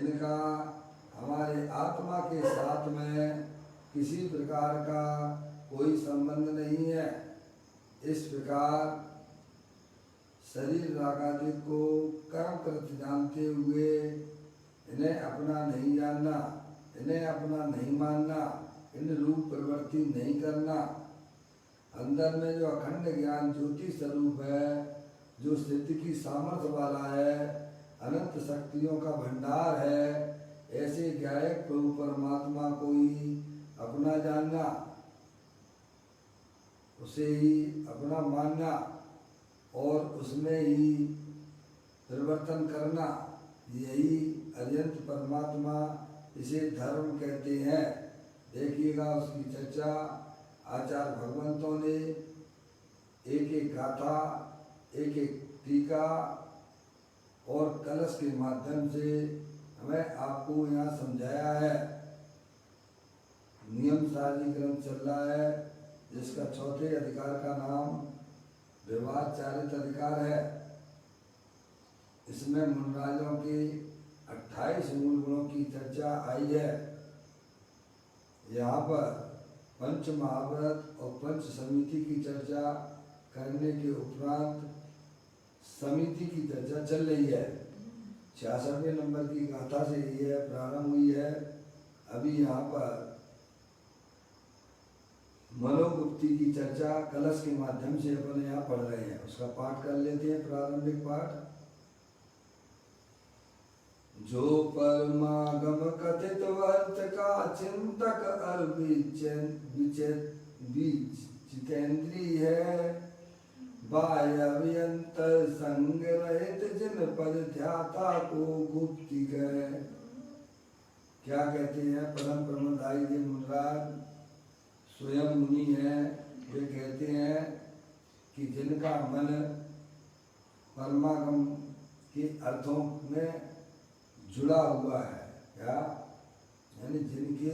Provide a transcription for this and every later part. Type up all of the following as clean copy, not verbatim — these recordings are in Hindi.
इनका हमारे आत्मा के साथ में किसी प्रकार का कोई संबंध नहीं है। इस प्रकार शरीर रागादि को कर्म करते जानते हुए इन्हें अपना नहीं जानना, इन्हें अपना नहीं मानना, इन रूप प्रवृत्ति नहीं करना। अंदर में जो अखंड ज्ञान ज्योति स्वरूप है, जो स्थिति की सामर्थ्य वाला है, अनंत शक्तियों का भंडार है, ऐसे ज्ञायक प्रभु परमात्मा को ही अपना जानना, उसे ही अपना मानना और उसमें ही परिवर्तन करना, यही अत्यंत परमात्मा, इसे धर्म कहते हैं। देखिएगा उसकी चर्चा आचार्य भगवंतों ने एक एक गाथा, एक एक टीका और कलश के माध्यम से हमें आपको यहाँ समझाया है। नियम सारी ग्रंथ चल रहा है, जिसका चौथे अधिकार का नाम व्यवहार चारित अधिकार है। इसमें मुनराजों के 28 मूल गुणों की चर्चा आई है। यहाँ पर पंच महाव्रत और पंच समिति की चर्चा करने के उपरांत समिति की चर्चा चल रही है। 66वें नंबर की गाथा से ये प्रारंभ हुई है। अभी यहाँ पर मनोगुप्ती की चर्चा कलश के माध्यम से अपन यहाँ पढ़ रहे हैं। उसका पाठ कर लेते हैं, प्रारंभिक पाठ। जो परमागम कथित वर्त का चिंतक और जितेंद्री है, बाह्यंतर संग रहित जिन पद ध्याता को गुप्ति है। क्या कहते हैं परम प्रमदाई जी मुनराज स्वयं मुनि हैं, वे कहते हैं कि जिनका मन परमागम के अर्थों में जुड़ा हुआ है, क्या यानी जिनके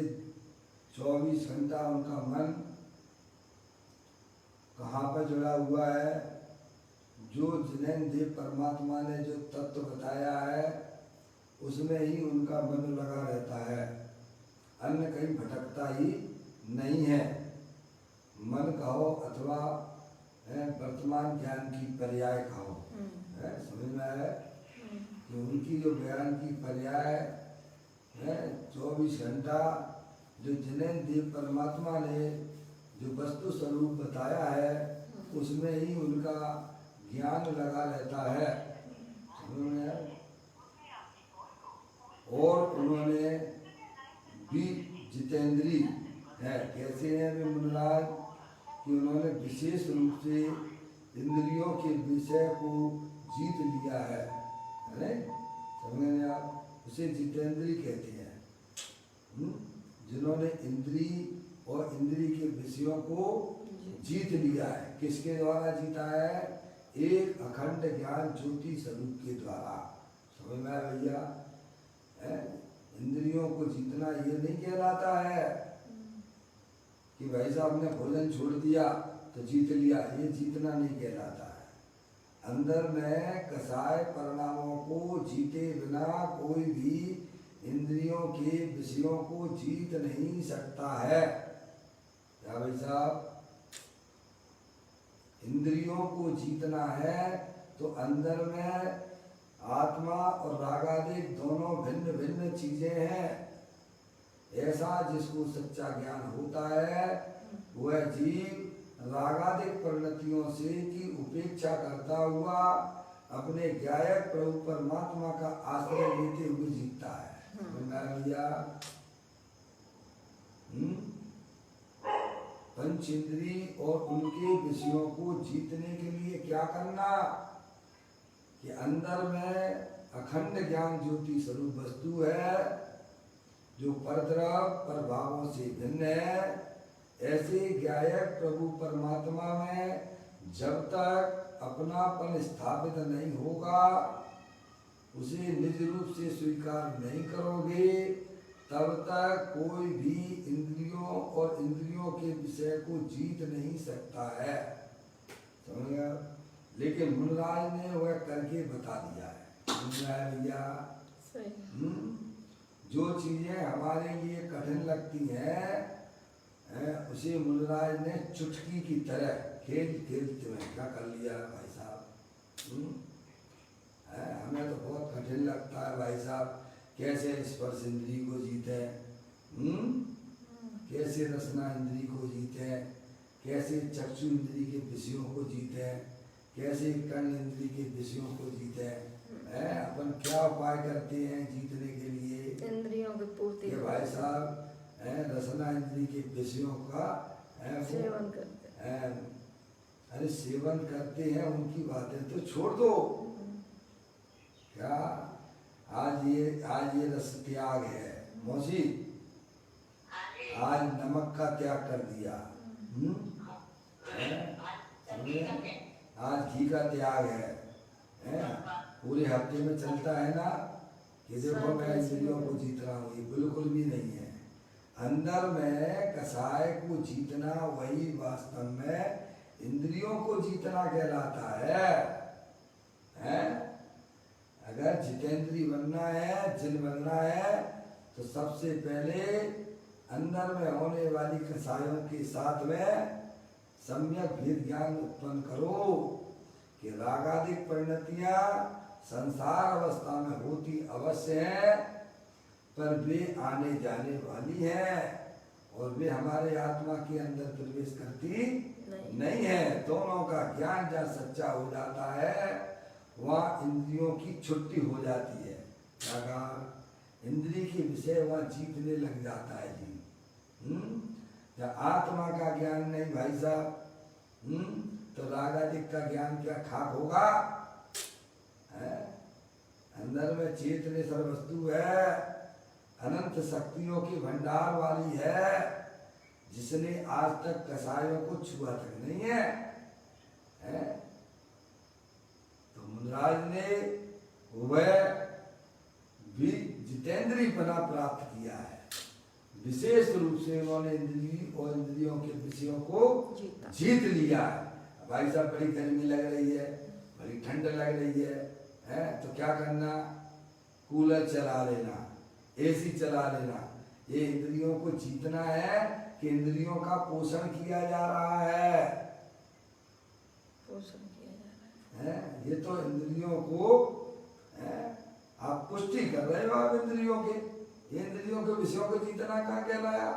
24 घंटा उनका मन कहाँ पर जुड़ा हुआ है, जो जिन्हें देव परमात्मा ने जो तत्व बताया है उसमें ही उनका मन लगा रहता है, अन्य कहीं भटकता ही नहीं है। मन कहो अथवा वर्तमान ज्ञान की पर्याय कहो, समझ में आया कि उनकी जो ज्ञान की पर्याय है 24 घंटा, जो जिन्हें देव परमात्मा ने जो वस्तु स्वरूप बताया है उसमें ही उनका ज्ञान लगा रहता है, समझ में आया। और उन्होंने भी जितेंद्री है, कैसे हैं वे मुनराज कि उन्होंने विशेष रूप से इंद्रियों के विषय को जीत लिया है, समझ में आप, उसे जितेंद्री कहते हैं। जिन्होंने इंद्री और इंद्री के विषयों को जीत लिया है। किसके द्वारा जीता है? एक अखंड ज्ञान ज्योति स्वरूप के द्वारा, समझ में आया भैया। इंद्रियों को जीतना ये नहीं कहलाता है कि भाई साहब ने भोजन छोड़ दिया तो जीत लिया, ये जीतना नहीं कहलाता है। अंदर में कसाय परिणामों को जीते बिना कोई भी इंद्रियों के विषयों को जीत नहीं सकता है। क्या भाई साहब, इंद्रियों को जीतना है तो अंदर में आत्मा और रागादिक दोनों भिन्न भिन्न चीजें हैं। ऐसा जिसको सच्चा ज्ञान होता है वह जीव रागादिक परिणतियों से की उपेक्षा करता हुआ अपने ज्ञायक प्रभु परमात्मा का आश्रय लेते हुए जीतता है। भैया पंच इंद्री और उनके विषयों को जीतने के लिए क्या करना कि अंदर में अखंड ज्ञान ज्योति स्वरूप वस्तु है जो परद्रव प्रभावों से भिन्न है। ऐसे ज्ञायक प्रभु परमात्मा में जब तक अपनापन स्थापित नहीं होगा, उसे निज रूप से स्वीकार नहीं करोगे, तब तक कोई भी इंद्रियों और इंद्रियों के विषय को जीत नहीं सकता है, समझ गया। लेकिन मुनराज ने वह करके बता दिया है, भैया। जो चीजें हमारे लिए कठिन लगती हैं उसे मुनराज ने चुटकी की तरह खेल खेलते में क्या कर लिया भाई साहब। हमें तो बहुत कठिन लगता है भाई साहब, कैसे स्पर्श इंद्री को जीते, कैसे रसना इंद्री को जीते, कैसे चक्षु इंद्री के विषयों को जीते, कैसे कर्ण इंद्री के विषयों को जीते। अपन क्या उपाय करते हैं जीतने के लिए? इंद्रियों की पूर्ति भाई साहब रसना इंद्री के विषयों का सेवन करते हैं। अरे सेवन करते हैं, उनकी बातें तो छोड़ दो। क्या आज ये रस त्याग है मौसी, आज नमक का त्याग कर दिया, आज घी का त्याग है। पूरे हफ्ते में चलता है ना कि देखो मैं इंद्रियों को जीत रहा हूँ, ये बिल्कुल भी नहीं है। अंदर में कसाय को जीतना वही वास्तव में इंद्रियों को जीतना कहलाता है। अगर जितेंद्री बनना है, जिन बनना है, तो सबसे पहले अंदर में होने वाली कसायों के साथ में सम्यक भेद ज्ञान उत्पन्न करो कि रागादिक परिणतियां संसार अवस्था में होती अवश्य हैं, पर वे आने जाने वाली हैं और वे हमारे आत्मा के अंदर प्रवेश करती नहीं है। दोनों का ज्ञान जहाँ सच्चा हो जाता है वहाँ इंद्रियों की छुट्टी हो जाती है। क्या इंद्रिय के विषय वहाँ जीतने लग जाता है जी। जब आत्मा का ज्ञान नहीं भाई साहब, तो रागादिक का ज्ञान क्या खाक होगा? अंदर में चेतने सर्वस्तु है, अनंत शक्तियों की भंडार वाली है, जिसने आज तक कसायों को छुआ तक नहीं है। तो मुनराज ने वह भी जितेंद्रीय पना प्राप्त किया है। विशेष रूप से उन्होंने इंद्रिय और इंद्रियों के विषयों को जीत लिया है। भाई साहब बड़ी गर्मी लग रही है, बड़ी ठंड लग रही है, तो क्या करना? कूलर चला लेना, एसी चला लेना। ये इंद्रियों को जीतना है कि इंद्रियों का पोषण किया जा रहा है? पोषण किया जा रहा है। ये तो इंद्रियों को आप पुष्टि कर रहे हो आप इंद्रियों के। ये इंद्रियों के विषयों को जीतना कहाँ कहलाया?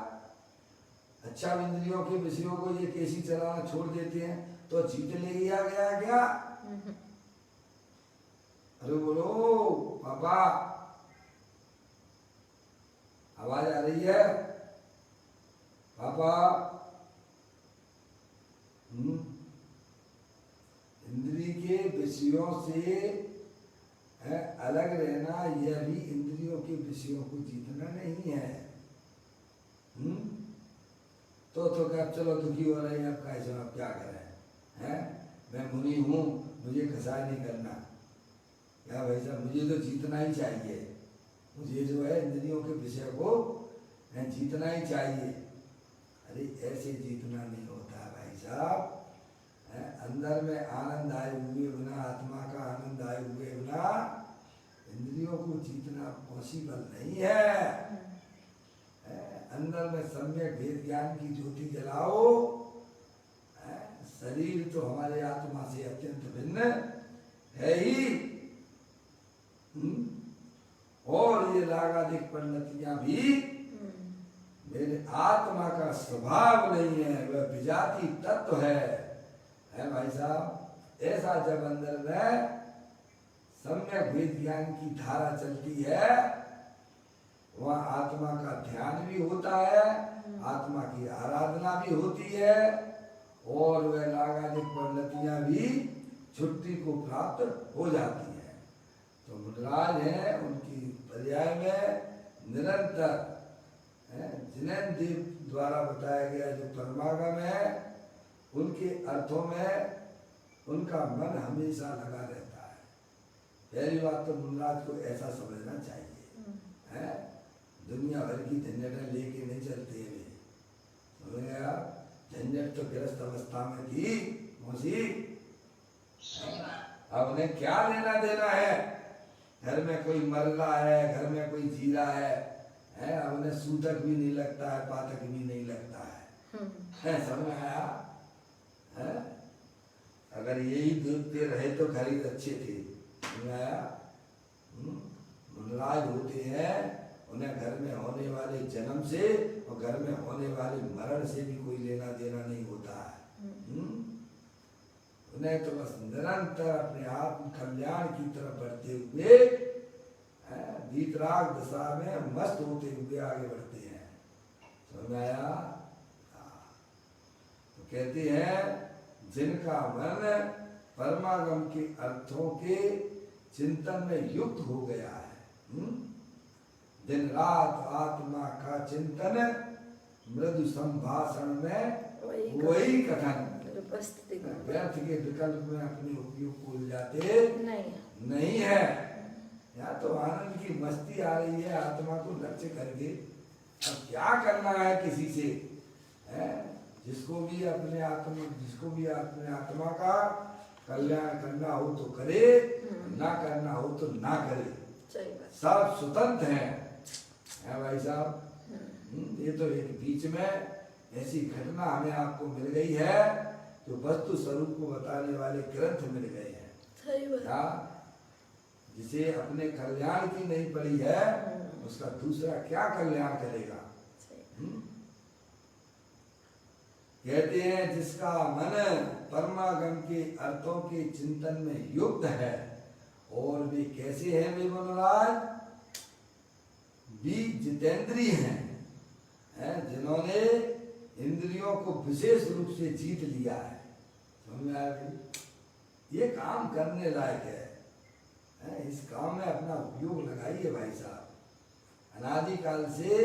अच्छा, इंद्रियों के विषयों को ये कैसी चलाना छोड़ देते हैं तो जीत ले गया क्या? अरे बोलो पापा, आवाज आ रही है पापा? इंद्रिय के विषयों से अलग रहना यह भी इंद्रियों के विषयों को जीतना नहीं है। तो क्या चलो दुखी हो रहे हैं, अब कैसे आप क्या करें? मैं मुनि हूँ, मुझे कसाय नहीं करना। क्या भाई साहब, मुझे तो जीतना ही चाहिए। मुझे जो है इंद्रियों के विषय को जीतना ही चाहिए। अरे ऐसे जीतना नहीं होता भाई साहब। अंदर में आनंद आए हुए बिना, आत्मा का आनंद आए हुए बिना इंद्रियों को जीतना पॉसिबल नहीं है। अंदर में सम्यक भेद ज्ञान की ज्योति जलाओ। शरीर तो हमारे आत्मा से अत्यंत भिन्न है ही, और ये रागादिक परिणतियां भी मेरे आत्मा का स्वभाव नहीं है, वह विजाति तत्व है भाई साहब। ऐसा जब अंदर में सम्यक भेद ज्ञान की धारा चलती है, वहाँ आत्मा का ध्यान भी होता है, आत्मा की आराधना भी होती है, और वह रागादिक परिणतियां भी छुट्टी को प्राप्त हो जाती है। तो मुनराज है, उनकी पर्याय में निरंतर जिनेंद्र द्वारा बताया गया जो परमागम है, उनके अर्थों में उनका मन हमेशा लगा रहता है। पहली बात तो मुनराज को ऐसा समझना चाहिए, दुनिया भर की झंझटें लेके नहीं चलते वे। समझ गए आप? झंझट तो ग्रस्त अवस्था में थी मौसी, अब उन्हें क्या लेना देना है? घर में कोई मर रहा है, घर में कोई जी रहा है, है, अब उन्हें सूतक भी नहीं लगता है, पातक भी नहीं लगता है, समझ में आया? है? अगर यही देखते रहे तो खरीद अच्छे थे, समझ में आया? मुनराज होते हैं, उन्हें घर में होने वाले जन्म से और घर में होने वाले मरण से भी कोई लेना देना नहीं होता है। उन्हें तो बस निरंतर अपने आत्म कल्याण की तरफ बढ़ते हुए वीतराग दशा में मस्त होते हुए आगे बढ़ते हैं। समझ में आया? तो कहते हैं जिनका मन परमागम के अर्थों के चिंतन में युक्त हो गया है, दिन रात आत्मा का चिंतन, मृदु संभाषण में वही कथन, व्यर्थ के विकल्प में अपने उपयोग को जाते नहीं है। यहाँ तो आनंद की मस्ती आ रही है आत्मा को लक्ष्य करके। अब क्या करना है किसी से, है? जिसको भी अपने आत्मा का कल्याण करना हो तो करे, ना करना हो तो ना करे, सब स्वतंत्र हैं, है भाई साहब। ये तो एक बीच में ऐसी घटना हमें आपको मिल गई है जो वस्तु स्वरूप को बताने वाले ग्रंथ मिल गए हैं। जिसे अपने कल्याण की नहीं पड़ी है उसका दूसरा क्या कल्याण करेगा? कहते हैं जिसका मन परमागम के अर्थों के चिंतन में युक्त है, और वे कैसे हैं वे मनोराज? भी जितेंद्रिय हैं, जिन्होंने इंद्रियों को विशेष रूप से जीत लिया है। समझ में आया भाई? ये काम करने लायक है, इस काम में अपना उपयोग लगाइए भाई साहब। अनादिकाल से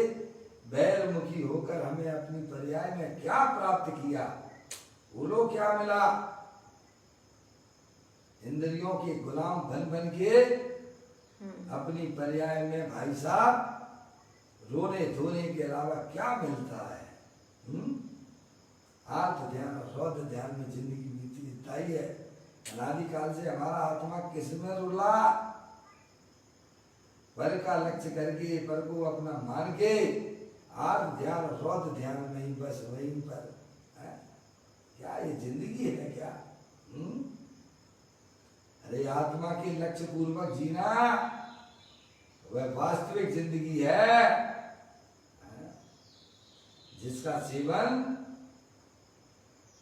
बैरमुखी होकर हमें अपनी पर्याय में क्या प्राप्त किया, बोलो क्या मिला? इंद्रियों के गुलाम बन बन के अपनी पर्याय में भाई साहब रोने धोने के अलावा क्या मिलता है? आत्म ध्यान और रौद्र ध्यान में जिंदगी बीती है। अनादिकाल से हमारा आत्मा किसमें रुला? पर का लक्ष्य करके, पर को अपना मान के आत्म ध्यान और रौद्र ध्यान में ही बस वहीं पर है। क्या ये जिंदगी है क्या? अरे आत्मा के लक्ष्य पूर्वक जीना वह वास्तविक जिंदगी है, जिसका सेवन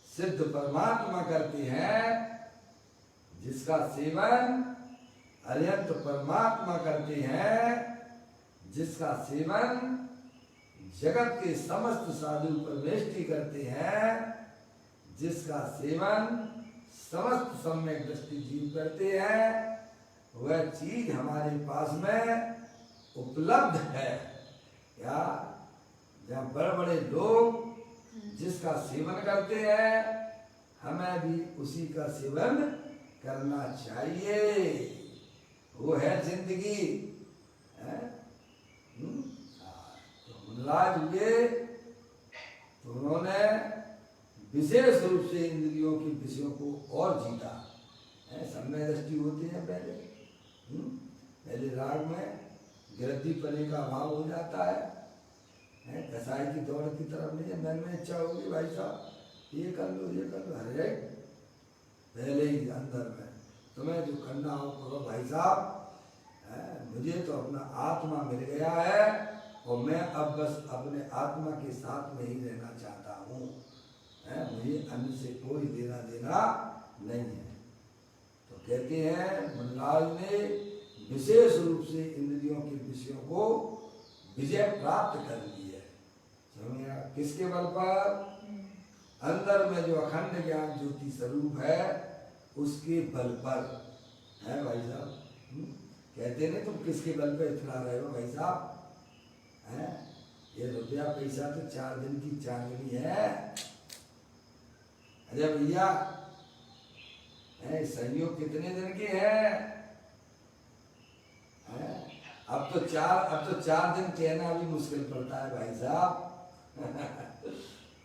सिद्ध परमात्मा करते हैं, जिसका सेवन अरिहंत परमात्मा करते हैं, जिसका सेवन जगत के समस्त साधु परमेष्टि करते हैं, जिसका सेवन समस्त सम्यक दृष्टि जीव करते हैं, वह चीज हमारे पास में उपलब्ध है। या जहाँ बड़े बड़े लोग जिसका सेवन करते हैं, हमें भी उसी का सेवन करना चाहिए। वो है जिंदगी, है? तो मुनराज हुए तो उन्होंने विशेष रूप से इंद्रियों के विषयों को और जीता है। सम्यक दृष्टि होती है पहले राग में गिरती पने का अभाव हो जाता है, कसाई की दौड़ की तरफ नहीं है। मन में इच्छा होगी भाई साहब ये कर लो ये कर लो, अरे पहले ही अंदर में तुम्हें जो करना हो करो भाई साहब, मुझे तो अपना आत्मा मिल गया है और मैं अब बस अपने आत्मा के साथ में ही रहना चाहता हूँ, मुझे अन्य से कोई लेना देना नहीं है। तो कहते हैं मनलाल ने विशेष रूप से इंद्रियों के विषयों को विजय प्राप्त कर ली है। समझिए किसके बल पर? अंदर में जो अखंड ज्ञान ज्योति स्वरूप है उसके बल पर है भाई साहब। कहते नहीं तुम किसके बल पर इतना रहे हो भाई साहब, हैं? ये रुपया पैसा तो 4 दिन की चांदनी है। अरे भैया संयोग कितने दिन के हैं? अब तो 4 दिन कहना भी मुश्किल पड़ता है भाई साहब।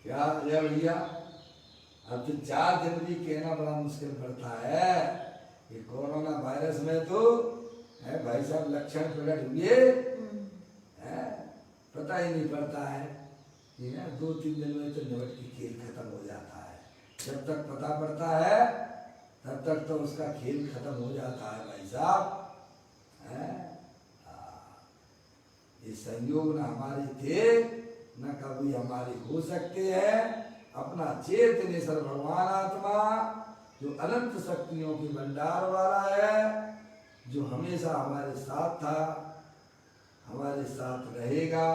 क्या अरे भैया अब तो 4 दिन भी कहना बड़ा मुश्किल पड़ता है। ये कोरोना वायरस में तो है भाई साहब लक्षण प्रकट हुए पता ही नहीं पड़ता है, ठीक है, 2-3 दिन में तो निपट के खेल खत्म हो जाता है। जब तक पता पड़ता है तब तक तो उसका खेल खत्म हो जाता है भाई साहब, हैं? ये संयोग न हमारे थे न कभी हमारे हो सकते हैं। अपना चेतनेश्वर भगवान आत्मा जो अनंत शक्तियों के भंडार वाला है, जो हमेशा हमारे साथ था, हमारे साथ रहेगा,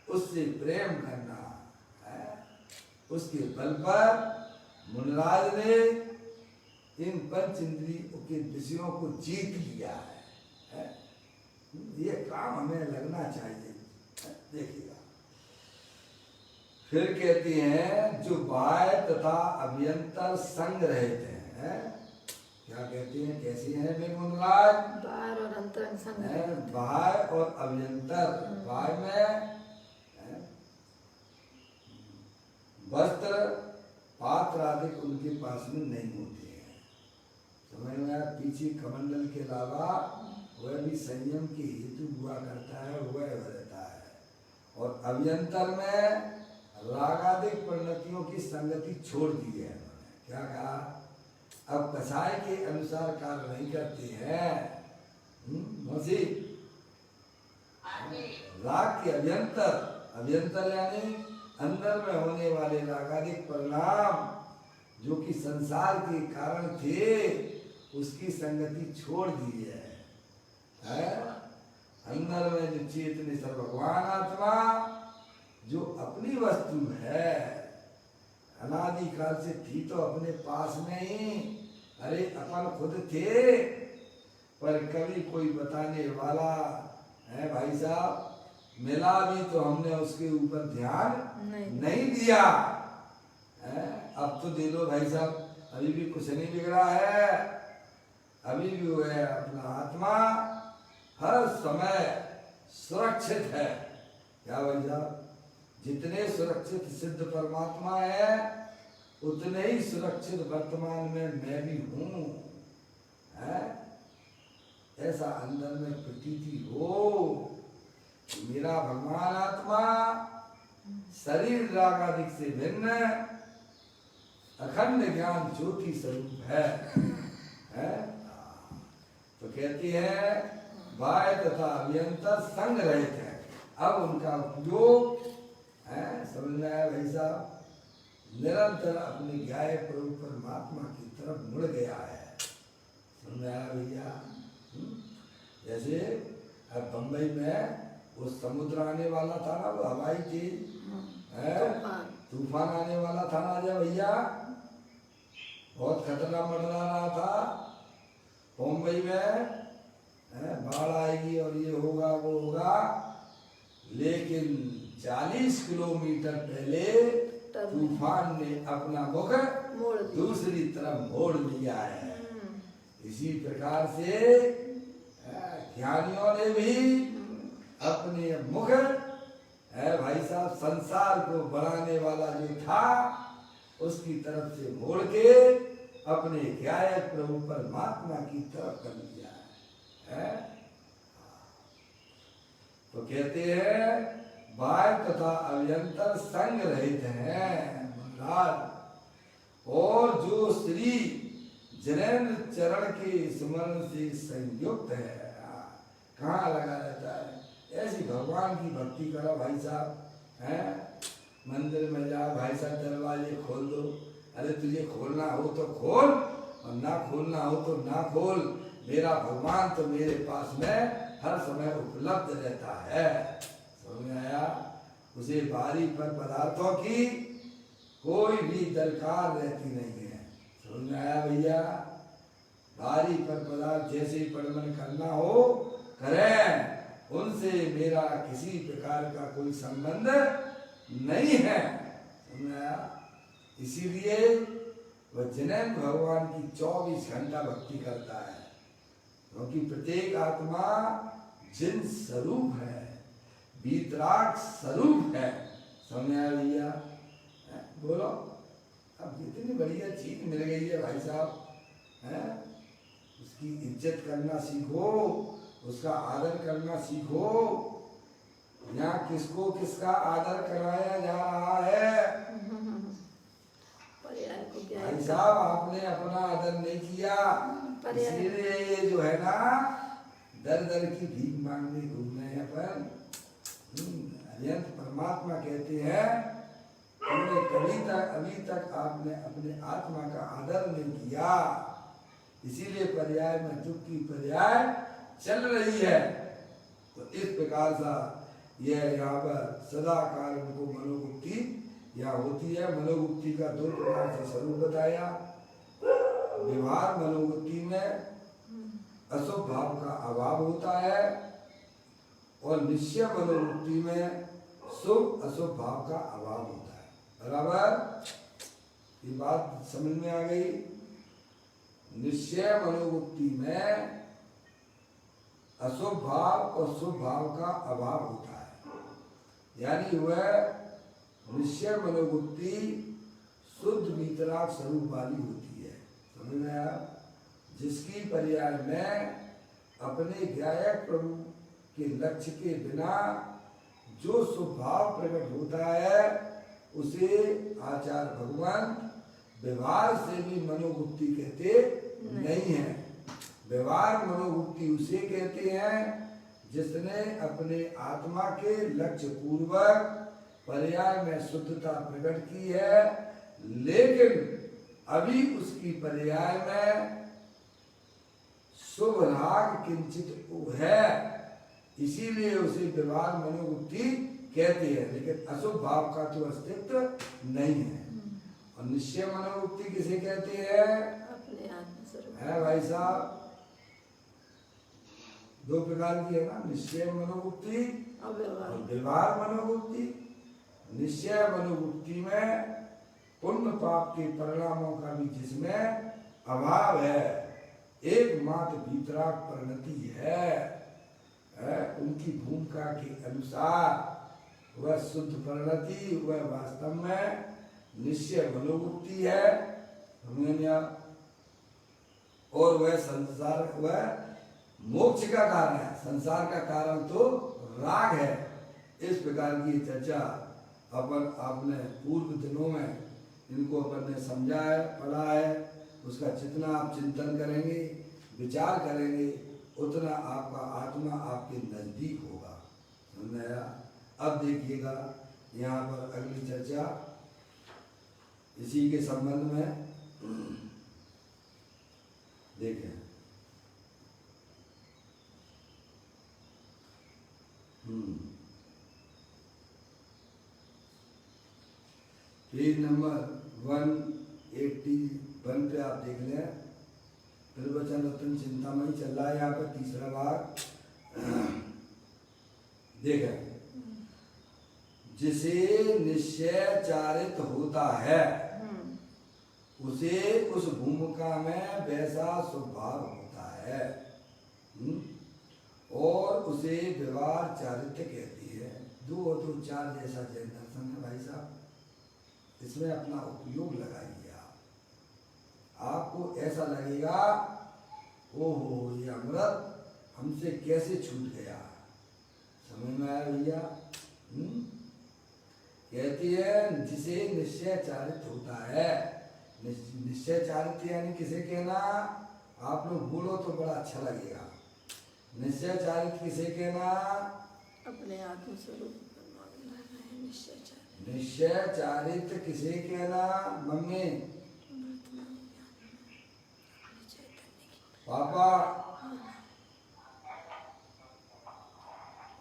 उससे प्रेम करना है। उसके बल पर मुनिराज ने इन पंच इंद्रियों के विषयों को जीत लिया है? ये काम हमें लगना चाहिए। देखिएगा, फिर कहती हैं जो बाह्य तथा अभ्यंतर संग रहते हैं, क्या कहती हैं, कैसी हैं वे मुनिराज? बाहर और अंतर संग, बाह्य और अभ्यंतर। बाह्य में वस्त्र पात्र आदि उनके पास में नहीं होते हैं, समझ में आया? पीछे कमंडल के अलावा वह भी संयम के हेतु हुआ करता है, वह रहता है। और अभ्यंतर में रागादिक परिणतियों की संगति छोड़ दी है उन्होंने। क्या कहा? अब कसाय के अनुसार कार्य नहीं करते हैं। मौसी, राग के अभ्यंतर, अभ्यंतर यानी अंदर में होने वाले रागादिक परिणाम जो कि संसार के कारण थे, उसकी संगति छोड़ दी है? अंदर में जो चेतनेश्वर भगवान आत्मा जो अपनी वस्तु है, अनादिकाल से थी तो अपने पास में ही, अरे अपन खुद थे, पर कभी कोई बताने वाला है भाई साहब मिला भी तो हमने उसके ऊपर ध्यान नहीं दिया है। अब तो दे लो भाई साहब, अभी भी कुछ नहीं बिगड़ा है, अभी भी वो है अपना आत्मा हर समय सुरक्षित है। क्या भाई साहब? जितने सुरक्षित सिद्ध परमात्मा है उतने ही सुरक्षित वर्तमान में मैं भी हूँ, ऐसा अंदर में प्रतीति हो। मेरा भगवान आत्मा शरीर रागादिक से भिन्न अखंड ज्ञान ज्योति स्वरूप है? तो कहती है बाह्य तथा अभ्यंतर संग रहित है। अब उनका उपयोग समझ में आया भाई साहब? निरंतर अपने ज्ञाय प्रभु परमात्मा की तरफ मुड़ गया है। समझ में आया भैया? जैसे अब बम्बई में वो समुद्र आने वाला था ना, वो हवाई चीज, तूफान आने वाला था ना जब भैया, बहुत खतरा मंडरा रहा था मुंबई में, बाढ़ आएगी और ये होगा वो होगा, लेकिन 40 किलोमीटर पहले तूफान ने अपना मुख दूसरी तरफ मोड़ लिया है। इसी प्रकार से ज्ञानियों ने भी अपने मुख भाई साहब संसार को बढ़ाने वाला जो था उसकी तरफ से मोड़ के अपने ज्ञाय प्रभु परमात्मा की तरफ कर लिया है। तो कहते हैं बाह्य तथा अभ्यंतर संग रहित हैं और जो श्री जनेन्द्र चरण के स्मरण से संयुक्त है। कहाँ लगा रहता है? ऐसी भगवान की भक्ति करो भाई साहब, मंदिर में जाओ भाई साहब, दरवाजे खोल दो, अरे तुझे खोलना हो तो खोल और ना खोलना हो तो ना खोल, मेरा भगवान तो मेरे पास में हर समय उपलब्ध रहता है। समझ में आया? उसे बारी पर पदार्थों की कोई भी दरकार रहती नहीं है। समझ में आया भैया? बारी पर पदार्थ जैसे परिमल करना हो करें, उनसे मेरा किसी प्रकार का कोई संबंध नहीं है। समझ में आया? इसीलिए वह जिनेन्द्र भगवान की 24 घंटा भक्ति करता है, क्योंकि प्रत्येक आत्मा जिन स्वरूप है, वीतराग स्वरूप है। समझ आया भैया? बोलो, अब इतनी बढ़िया चीज मिल गई है भाई साहब, उसकी इज्जत करना सीखो, उसका आदर करना सीखो। यहाँ किसको किसका आदर कराया जा रहा है? पर्याय को क्या भाई साहब आपने अपना आदर नहीं किया, इसीलिए ये जो है ना दर दर की भीख मांगने घूम रहे हैं अपन। अरिहंत परमात्मा कहते हैं तुमने अभी तक आपने अपने आत्मा का आदर नहीं किया, इसीलिए पर्याय में दुख की पर्याय चल रही है। तो इस प्रकार सा यह यहाँ पर सदा काल उनको मनोमुक्ति या होती है। मनोमुक्ति का दो प्रकार से स्वरूप बताया। व्यवहार मनोमुक्ति में अशुभ भाव का अभाव होता है और निश्चय मनोमुक्ति में शुभ अशुभ भाव का अभाव होता है। बराबर, ये बात समझ में आ गई। निश्चय मनोमुक्ति में अशुभ भाव और शुभ भाव का अभाव होता है, यानी वह निश्चय मनोमुक्ति शुद्ध वीतराग स्वरूप वाली होती है। समझ में आया? जिसकी पर्याय में अपने गायक प्रभु के लक्ष्य के बिना जो स्वभाव प्रकट होता है उसे आचार्य भगवान व्यवहार से भी मनोमुक्ति कहते नहीं है। व्यवहार मनोमुक्ति उसे कहते हैं जिसने अपने आत्मा के लक्ष्य पूर्वक पर्याय में शुद्धता प्रकट की है, लेकिन अभी उसकी पर्याय में शुभ राग किंचित है, इसीलिए उसे व्यवहार मनोमुक्ति कहते हैं, लेकिन अशुभ भाव का तो अस्तित्व नहीं है। और निश्चय मनोमुक्ति किसे कहते हैं? अपने आत्मस्वरूप है भाई साहब, दो प्रकार की है ना, निश्चय मनोमुक्ति और व्यवहार मनोमुक्ति। निश्चय मनोमुक्ति में पुण्य पाप के परिणामों का भी जिसमें अभाव है, एकमात्र वीतराग परिणति है, उनकी भूमिका के अनुसार वह शुद्ध परिणति, वह वास्तव में निश्चय मनोमुक्ति है। और वह संसार, वह मोक्ष का कारण है, संसार का कारण तो राग है। इस प्रकार की चर्चा अपन आपने पूर्व दिनों में इनको अपन ने समझा है, पढ़ा है। उसका जितना आप चिंतन करेंगे, विचार करेंगे, उतना आपका आत्मा आपके नजदीक होगा। समझ में आया? अब देखिएगा यहाँ पर अगली चर्चा इसी के संबंध में देखें। पेज नंबर 181 पे आप देख लें। प्रवचन रत्न चिंतामणि चल रहा है यहाँ पर, तीसरा भाग देखें। जिसे निश्चय चारित होता है उसे उस भूमिका में वैसा स्वभाव होता है, और उसे व्यवहार चारित्य कहती है। दो और दो चार जैसा जैन दर्शन है भाई साहब, इसमें अपना उपयोग लगाइए। आपको ऐसा लगेगा ओहो ये अमृत हमसे कैसे छूट गया। समझ में आया भैया? कहती है जिसे निश्चय चारित होता है। निश्चय चारित यानी किसे कहना? आप लोग बोलो तो बड़ा अच्छा लगेगा। निश्चय चारित किसे कहना? अपने आत्मस्वरूप निश्चय चारित किसे कहना? मम्मी, पापा,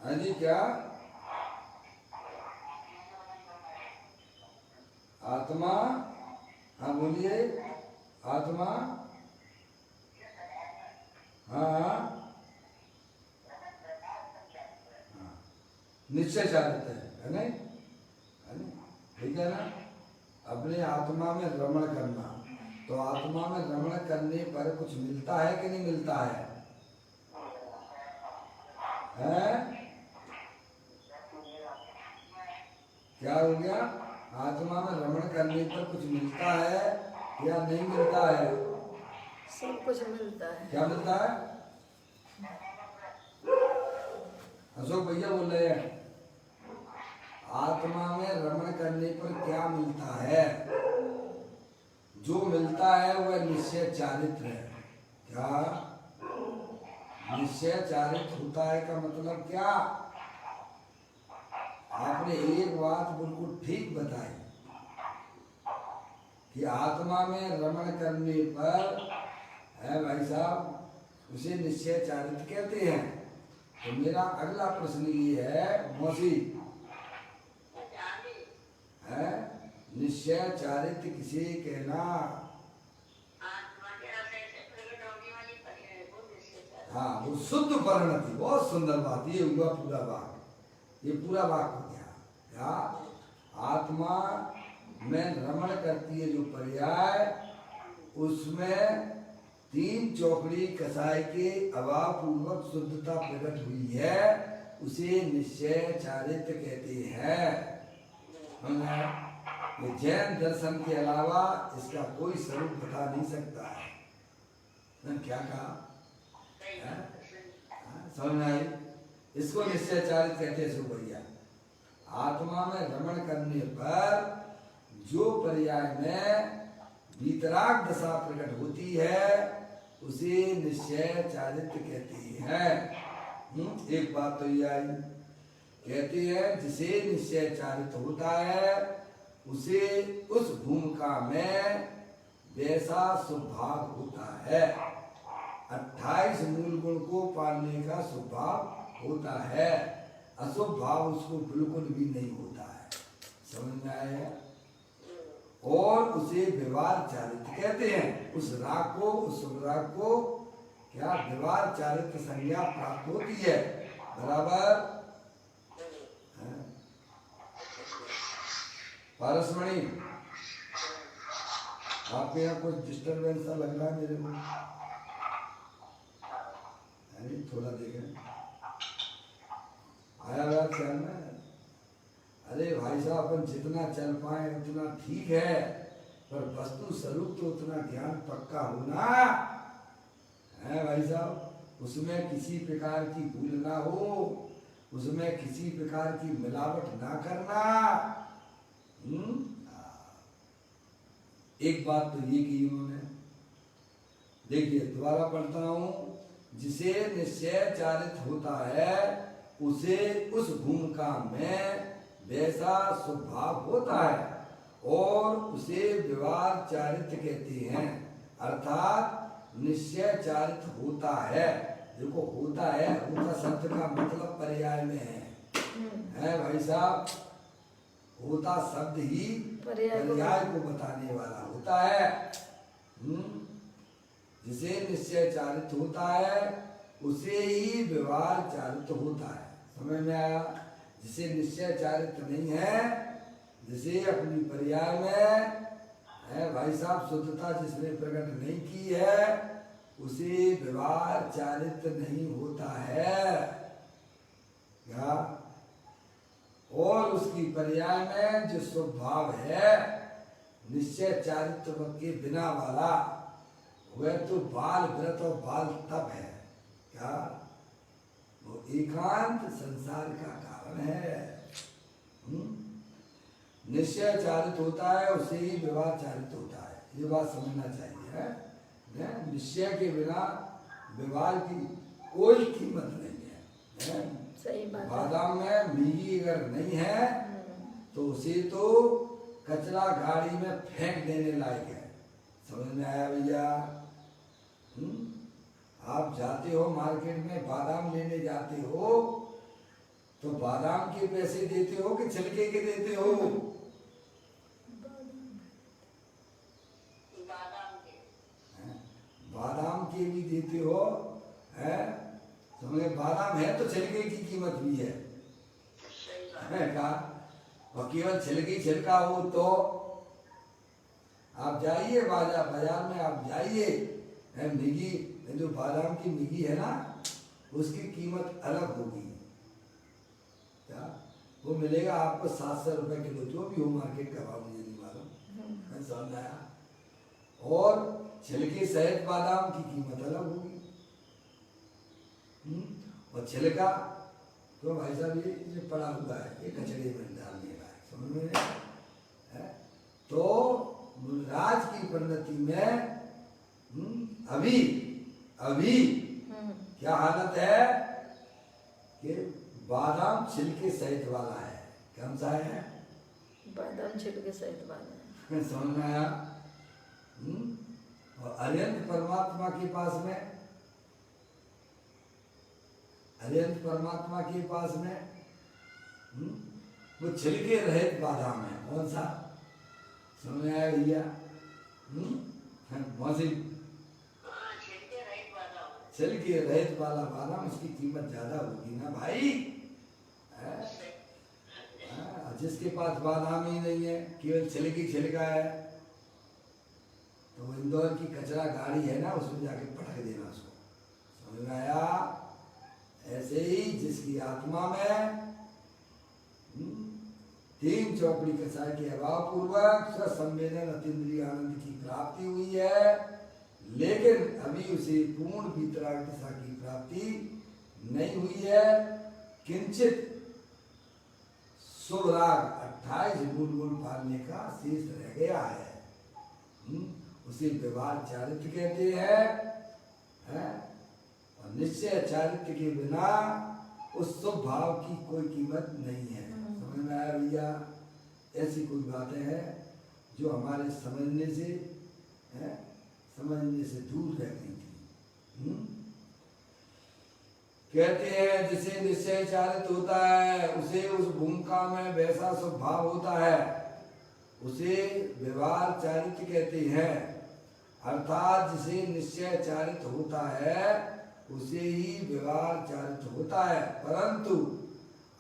हाँ जी, क्या? आत्मा, हाँ बोलिए। आत्मा, हाँ, निश्चय चारित है नहीं? ठीक है ना? अपने आत्मा में रमण करना। तो आत्मा में रमण करने पर कुछ मिलता है कि नहीं मिलता है? क्या हो गया? आत्मा में रमण करने पर कुछ मिलता है या नहीं मिलता है? सब कुछ मिलता है। क्या मिलता है? अशोक भैया बोल रहे हैं। पर क्या मिलता है? जो मिलता है वह निश्चय चारित्र है। क्या निश्चय चारित्र होता है का मतलब क्या? आपने एक बात बिल्कुल ठीक बताई कि आत्मा में रमण करने पर है भाई साहब, उसे निश्चय चारित्र कहते हैं। तो मेरा अगला प्रश्न ये है मौसी, है निश्चय चारित्र किसे कहना? हाँ, वो शुद्ध परिणति। बहुत सुंदर बात, ये हुआ पूरा वाक्य, ये पूरा वाक्य हो गया। क्या आत्मा में रमण करती है जो पर्याय, उसमें तीन चौकड़ी कसाई के अभाव पूर्वक शुद्धता प्रकट हुई है, उसे निश्चय चारित्र कहते हैं। ये जैन दर्शन के अलावा इसका कोई स्वरूप बता नहीं सकता है। क्या कहा? समझ में आई? इसको निश्चय चारित्र कहते हैं। भैया आत्मा में रमण करने पर जो पर्याय में वीतराग दशा प्रकट होती है, उसे निश्चय चारित्र कहते हैं। एक बात तो ये आई, कहते हैं जिसे निश्चय चारित्र होता है उसे उस भूमिका में वैसा स्वभाव होता है। 28 मूल गुण को पालने का स्वभाव होता है, अशुभ भाव उसको बिल्कुल भी नहीं होता है। समझ में आया? और उसे व्यवहार चारित्र कहते हैं। उस राग को, उस शुभ राग को क्या व्यवहार चारित्र संज्ञा प्राप्त होती है। बराबर? पारसमणि, आपके यहाँ कुछ डिस्टर्बेंस सा लग रहा है मेरे को, थोड़ा देखें। आया बात ख्याल में? अरे भाई साहब, अपन जितना चल पाए उतना ठीक है, पर वस्तु स्वरूप तो उतना ज्ञान पक्का होना है भाई साहब। उसमें किसी प्रकार की भूल ना हो, उसमें किसी प्रकार की मिलावट ना करना। एक बात तो ये की उन्होंने, देखिए दोबारा पढ़ता हूं, जिसे निश्चय चारित्र होता है उसे उस भूमिका में वैसा स्वभाव होता है और उसे व्यवहार चारित्र कहते हैं। अर्थात निश्चय चारित्र होता है। देखो होता है, होता शब्द का मतलब पर्याय में है भाई साहब। होता शब्द ही पर्याय को बताने वाला होता है। जिसे निश्चय चारित्र होता है उसे ही व्यवहार चारित्र होता है। समझ में आया? जिसे निश्चय चारित्र नहीं है, जिसे अपनी पर्याय में है भाई साहब शुद्धता जिसने प्रकट नहीं की है, उसे व्यवहार चारित्र नहीं होता है। क्या? और उसकी पर्याय में जो स्वभाव है निश्चय चारित्र के बिना वाला, वह तो बाल व्रत और बाल तप है। क्या? वो एकांत संसार का कारण है। निश्चय चारित होता है उसे ही व्यवहार चारित होता है। ये बात समझना चाहिए है? निश्चय के बिना व्यवहार की कोई कीमत नहीं है। सही बात है। बादाम में मीगी अगर नहीं है तो उसे तो कचरा गाड़ी में फेंक देने लायक है। समझ में आया भैया? आप जाते हो मार्केट में, बादाम लेने जाते हो तो बादाम के पैसे देते हो कि छिलके के देते हो? बादाम के भी देते हो है? समझे? बादाम है तो छिलके की कीमत भी है का? और केवल छिलके छिलका हो तो आप जाइए बाजार में, आप जाइए, मिगी जो बादाम की मिगी है ना, उसकी कीमत अलग होगी। क्या? वो मिलेगा आपको 700 रुपए किलो, जो भी हो मार्केट का भाव मुझे नहीं मालूम, समझ आया? और छिलके सहित बादाम की कीमत अलग होगी। और छिलका तो भाई साहब ये पड़ा हुआ है, ये कचड़े में डालने का है। समझ में? तो राज की परिणति में अभी अभी क्या हालत है कि बादाम छिलके सहित वाला है। कौन सा है? बादाम छिलके सहित वाला है। समझ में आया? और अरिहंत परमात्मा के पास में, अरिहंत परमात्मा के पास में वो छिलके रहित बादाम है। कौन सा? समझ में आया भैया? मौसी, छिलके रहित वाला बादाम, उसकी कीमत ज्यादा होगी ना भाई। जिसके पास बादाम ही नहीं है, केवल छिलकी छिलका है, तो वो इंदौर की कचरा गाड़ी है ना, उसमें जाके पटक देना उसको। समझ में आया? ऐसे ही जिसकी आत्मा में तीन चौकड़ी कसाय के अभाव पूर्वक स्वसंवेदन अतीन्द्रिय आनंद की प्राप्ति हुई है, लेकिन अभी उसे पूर्ण वीतराग दशा की प्राप्ति नहीं हुई है। किंचित शुभ राग 28 गुण पालने का शेष रह गया है। उसे व्यवहार चारित्र कहते हैं। और निश्चय चारित्र के बिना उस शुभ भाव की कोई कीमत नहीं है। समझ में आया भैया? ऐसी कोई बातें हैं जो हमारे समझने से दूर रह गई थी। कहते हैं जिसे निश्चय चारित होता है, उसे उस भूमिका में वैसा स्वभाव होता है, उसे व्यवहार चारित्र कहते हैं। अर्थात जिसे निश्चय चारित होता है उसे ही व्यवहार चारित होता है, परंतु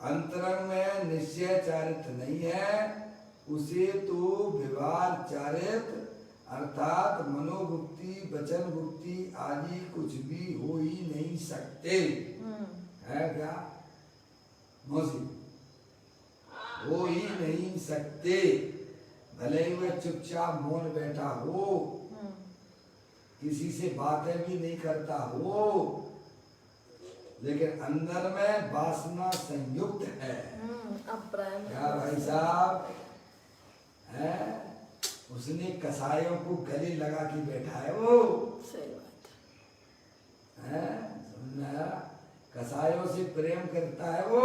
अंतरंग में निश्चय चारित नहीं है, उसे तो व्यवहार चारित अर्थात मनोगुप्ति वचन गुप्ति आदि कुछ भी हो ही नहीं सकते। है क्या मौसी? हो ही नहीं सकते। भले ही वह चुपचाप मौन बैठा हो, किसी से बातें भी नहीं करता हो, लेकिन अंदर में वासना संयुक्त है। क्या भाई साहब? है उसने कसायों को गले लगा के बैठा है वो। सही बात है। समझना? कसायों से प्रेम करता है वो।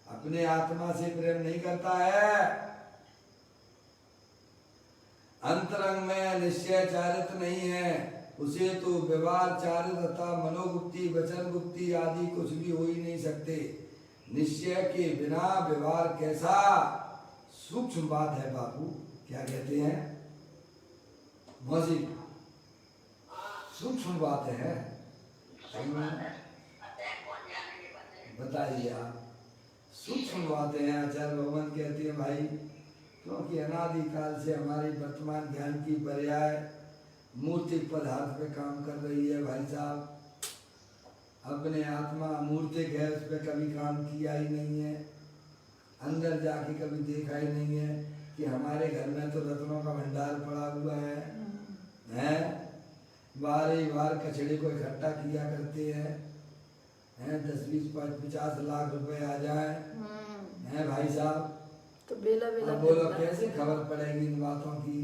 अपने आत्मा से प्रेम नहीं करता है। अंतरंग में निश्चय चारित नहीं है, उसे तो व्यवहार चारित तथा मनोगुप्ति वचन गुप्ति आदि कुछ भी हो ही नहीं सकते। निश्चय के बिना व्यवहार कैसा? सूक्ष्म बात है बापू। क्या कहते हैं मौसी? सूक्ष्म बात है। बताइए आप। सूक्ष्म बातें हैं। आचार्य भगवान कहते हैं भाई, क्योंकि अनादिकाल से हमारी वर्तमान ज्ञान की पर्याय मूर्ति पदार्थ पे काम कर रही है भाई साहब। अपने आत्मा मूर्तिक है, उस पर कभी काम किया ही नहीं है, अंदर जाके कभी देखा ही नहीं है कि हमारे घर में तो रत्नों का भंडार पड़ा हुआ है। बार ही बार कचड़े को इकट्ठा किया करते हैं। 10, 20, 50 लाख रुपए आ जाए हैं भाई साहब, तो बेला बेला बोलो कैसे खबर पड़ेगी इन बातों की?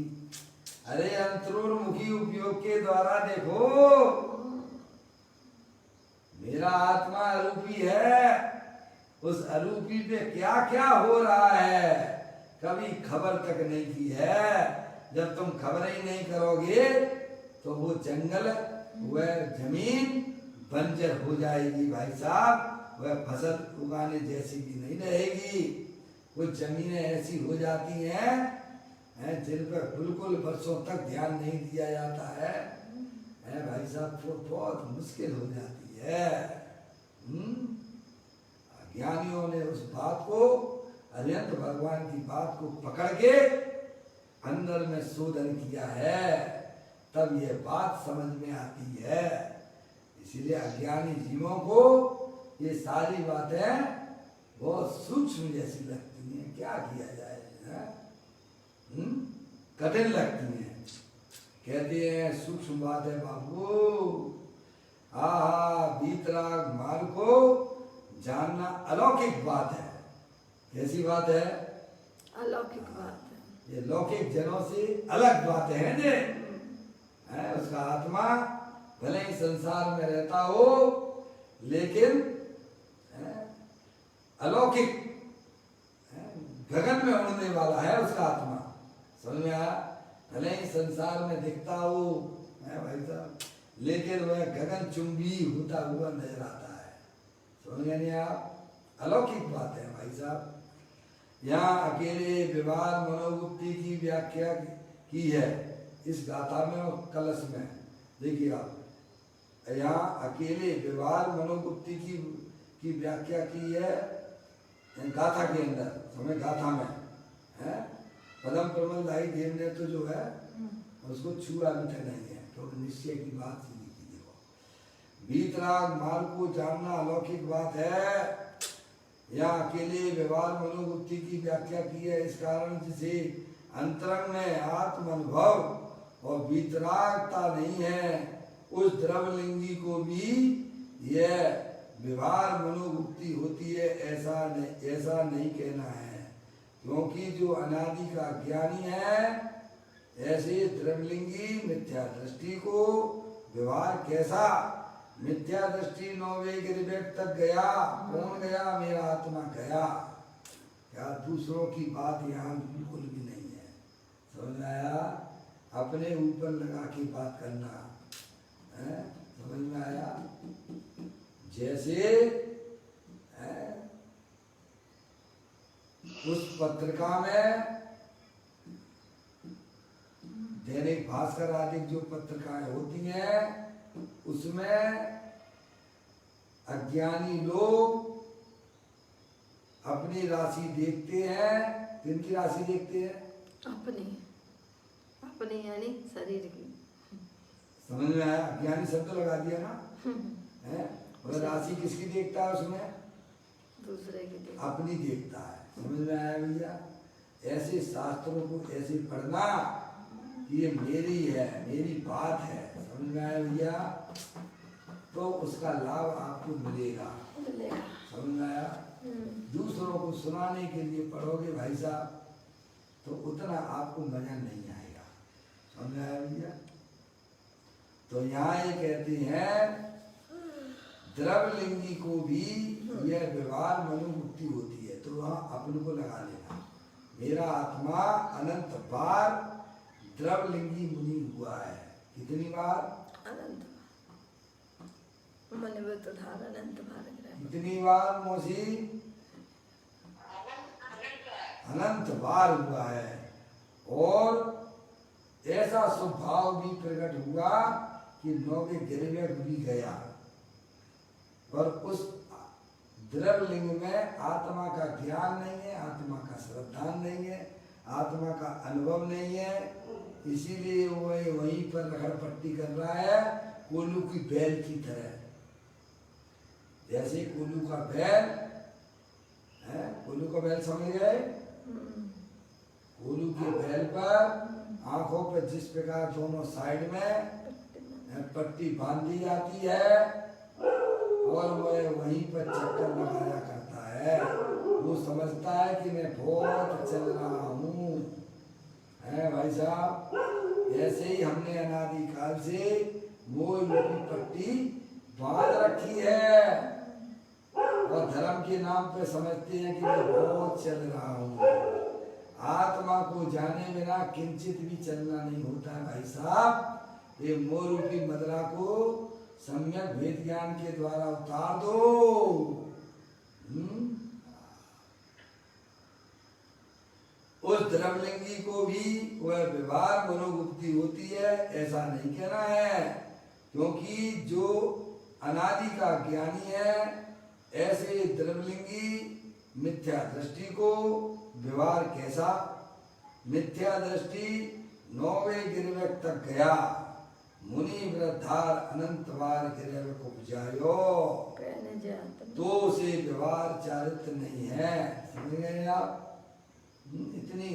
अरे अंतरोन्मुखी उपयोग के द्वारा देखो, मेरा आत्मा अरूपी है, उस अरूपी पे क्या क्या हो रहा है कभी खबर तक नहीं की है। जब तुम खबर ही नहीं करोगे तो वो जंगल, वह जमीन बंजर हो जाएगी भाई साहब। वह फसल उगाने जैसी भी नहीं रहेगी। कुछ जमीनें ऐसी हो जाती हैं जिन पर बिल्कुल वर्षों तक ध्यान नहीं दिया जाता है भाई साहब, तो बहुत मुश्किल हो जाती है। ज्ञानियों ने उस बात को, अरिहंत भगवान की बात को पकड़ के अंदर में शोधन किया है, तब ये बात समझ में आती है। इसीलिए अज्ञानी जीवों को ये सारी बातें बहुत सूक्ष्म जैसी लगती हैं। क्या किया जाए, कठिन लगती हैं। कहते हैं सूक्ष्म बात है बाबू। वीतराग मार्ग को जानना अलौकिक बात है। कैसी बात है? अलौकिक बात है। ये लौकिक जनों से अलग बातें हैं जे है। उसका आत्मा भले ही संसार में रहता हो लेकिन अलौकिक गगन में उड़ने वाला है उसका आत्मा। समझ में आया? भले ही संसार में दिखता हो है भाई साहब, लेकिन वह गगन चुंबी होता हुआ नजर आता है। समझ गए नहीं आप? अलौकिक बात है भाई साहब। यहाँ अकेले व्यवहार मनोवृत्ति की व्याख्या की है इस गाथा में और कलश में। देखिए आप, यहाँ अकेले व्यवहार मनोवृत्ति की व्याख्या की है गाथा के अंदर, समय गाथा में है। पदम प्रबलदायी देव ने तो जो है उसको छुआ भी नहीं है, तो निश्चय की बात सीधी की। देखो वीतराग मार्ग को जानना अलौकिक बात है। यहाँ अकेले व्यवहार मनोवृत्ति की व्याख्या की है इस कारण जिसे अंतरंग में आत्म अनुभव और वीतरागता नहीं है उस द्रवलिंगी को भी यह व्यवहार मनोवृत्ति होती है, ऐसा नहीं कहना है। क्योंकि जो अनादि का ज्ञानी है ऐसे द्रवलिंगी मिथ्या दृष्टि को व्यवहार कैसा? मिथ्या दृष्टि 9वें गिरिवेग तक गया। कौन गया? मेरा आत्मा गया। क्या दूसरों की बात यहाँ बिल्कुल भी नहीं है। समझ में आया? अपने ऊपर लगा के बात करना है। समझ में आया? जैसे उस पत्रिका में दैनिक भास्कर आदि जो पत्रिकाएं होती हैं उसमें अज्ञानी लोग अपनी राशि देखते हैं। किनकी राशि देखते हैं? अपनी यानी शरीर की। समझ में आया? अज्ञानी शब्द लगा दिया ना है। और राशि किसकी देखता है? उसमें दूसरे की अपनी देखता है। समझ में आया भैया? ऐसे शास्त्रों को ऐसे पढ़ना कि ये मेरी है, मेरी बात है। समझ में आया भैया? तो उसका लाभ आपको मिलेगा। समझ में आया? दूसरों को सुनाने के लिए पढ़ोगे भाई साहब तो उतना आपको मजा नहीं आएगा। समझ में आया भैया? तो यहाँ ये कहते हैं द्रवलिंगी को भी यह व्यवहार मनोवृत्ति होती है। तो वहाँ अपन को लगा लेना। मेरा आत्मा अनंत बार द्रवलिंगी मुनि हुआ है। कितनी बार? अनंत बार। अनंत बार कितनी बार मौसी? अनंत बार हुआ है। और ऐसा स्वभाव भी प्रकट हुआ कि 9वें गिरिवेग भी गया। पर उस द्रवलिंग में आत्मा का ज्ञान नहीं है, आत्मा का श्रद्धान नहीं है, आत्मा का अनुभव नहीं है। इसीलिए वो वहीं पर रखड़पट्टी कर रहा है कोल्लू की बैल की तरह। जैसे कोल्लू का बैल है, कोल्लू का बैल समझ गए? कोल्लू के बैल पर आंखों पर जिस प्रकार दोनों साइड में पट्टी बांधी जाती है और वह वहीं पर चक्कर लगाया करता है। वो समझता है कि मैं बहुत चल रहा हूँ है भाई साहब। ऐसे ही हमने अनादि काल से मोह रूपी पट्टी बांध रखी है और धर्म के नाम पे समझते हैं कि मैं बहुत चल रहा हूँ। आत्मा को जाने बिना किंचित भी चलना नहीं होता है भाई साहब। ये मोह रूपी मदरा को सम्यक वेद ज्ञान के द्वारा उतार दो। उस द्रवलिंगी को भी वह व्यवहार मनोवृत्ति होती है, ऐसा नहीं कहना है। क्योंकि जो अनादि का ज्ञानी है ऐसे द्रवलिंगी मिथ्या दृष्टि को व्यवहार कैसा? मिथ्या दृष्टि 9वें गिरिवेग तक गया। मुनि वृद्धार अनंत बार गिरिवेग को बुझायो तो से व्यवहार चारित्र नहीं है। समझ गए आप? इतनी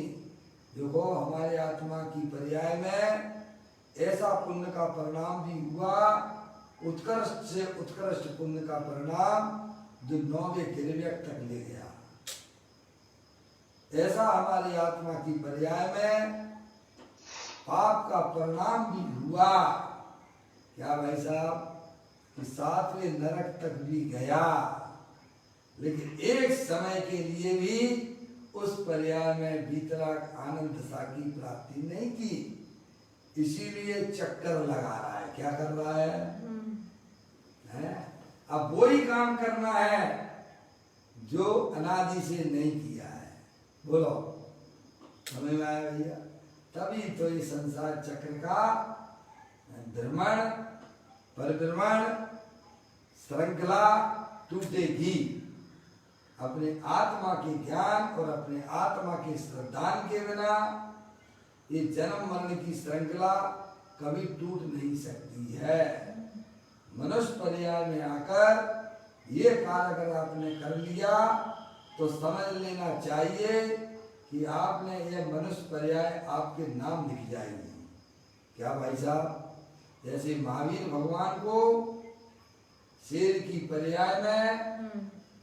देखो हमारे आत्मा की पर्याय में ऐसा पुण्य का परिणाम भी हुआ, उत्कृष्ट से उत्कृष्ट पुण्य का परिणाम जो 9वें गिरिवेग तक ले गया। ऐसा हमारी आत्मा की पर्याय में पाप का परिणाम भी हुआ। क्या भाई साहब कि 7वें नरक तक भी गया, लेकिन एक समय के लिए भी उस पर्याय में भीतराग आनंद सा की प्राप्ति नहीं की। इसीलिए चक्कर लगा रहा है। क्या कर रहा है? अब वही काम करना है जो अनादि से नहीं किया है। बोलो, समझ में आया भैया? तभी तो ये संसार चक्र का भ्रमण परिभ्रमण श्रृंखला टूटेगी। अपने आत्मा के ज्ञान और अपने आत्मा के श्रद्धान के बिना ये जन्म मरण की श्रृंखला कभी टूट नहीं सकती है। मनुष्य पर्याय में आकर ये कार्य अगर आपने कर लिया तो समझ लेना चाहिए कि आपने ये मनुष्य पर्याय आपके नाम लिख जाएगी। क्या भाई साहब? जैसे महावीर भगवान को शेर की पर्याय में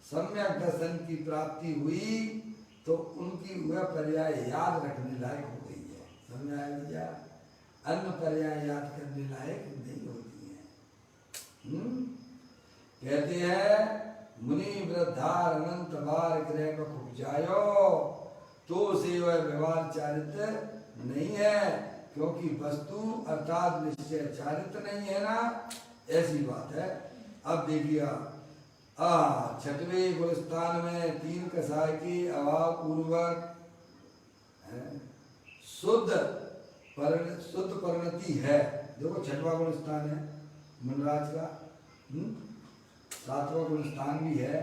सम्यक दर्शन की प्राप्ति हुई तो उनकी वह पर्याय याद रखने लायक हो गई है। समझ आया भैया? अन्य पर्याय याद करने लायक नहीं होती है। कहते हैं मुनि वृद्धार अनंत बार ग्रह में उपजायो तो से वह व्यवहार चारित्र नहीं है, क्योंकि वस्तु अर्थात निश्चय चारित्र नहीं है ना, ऐसी बात है। अब देखिए 6वें गुणस्थान में 3 कसाय के अभाव पूर्वक शुद्ध परिणति है। देखो 6वां गुणस्थान है मनराज का, 7वां गुणस्थान भी है।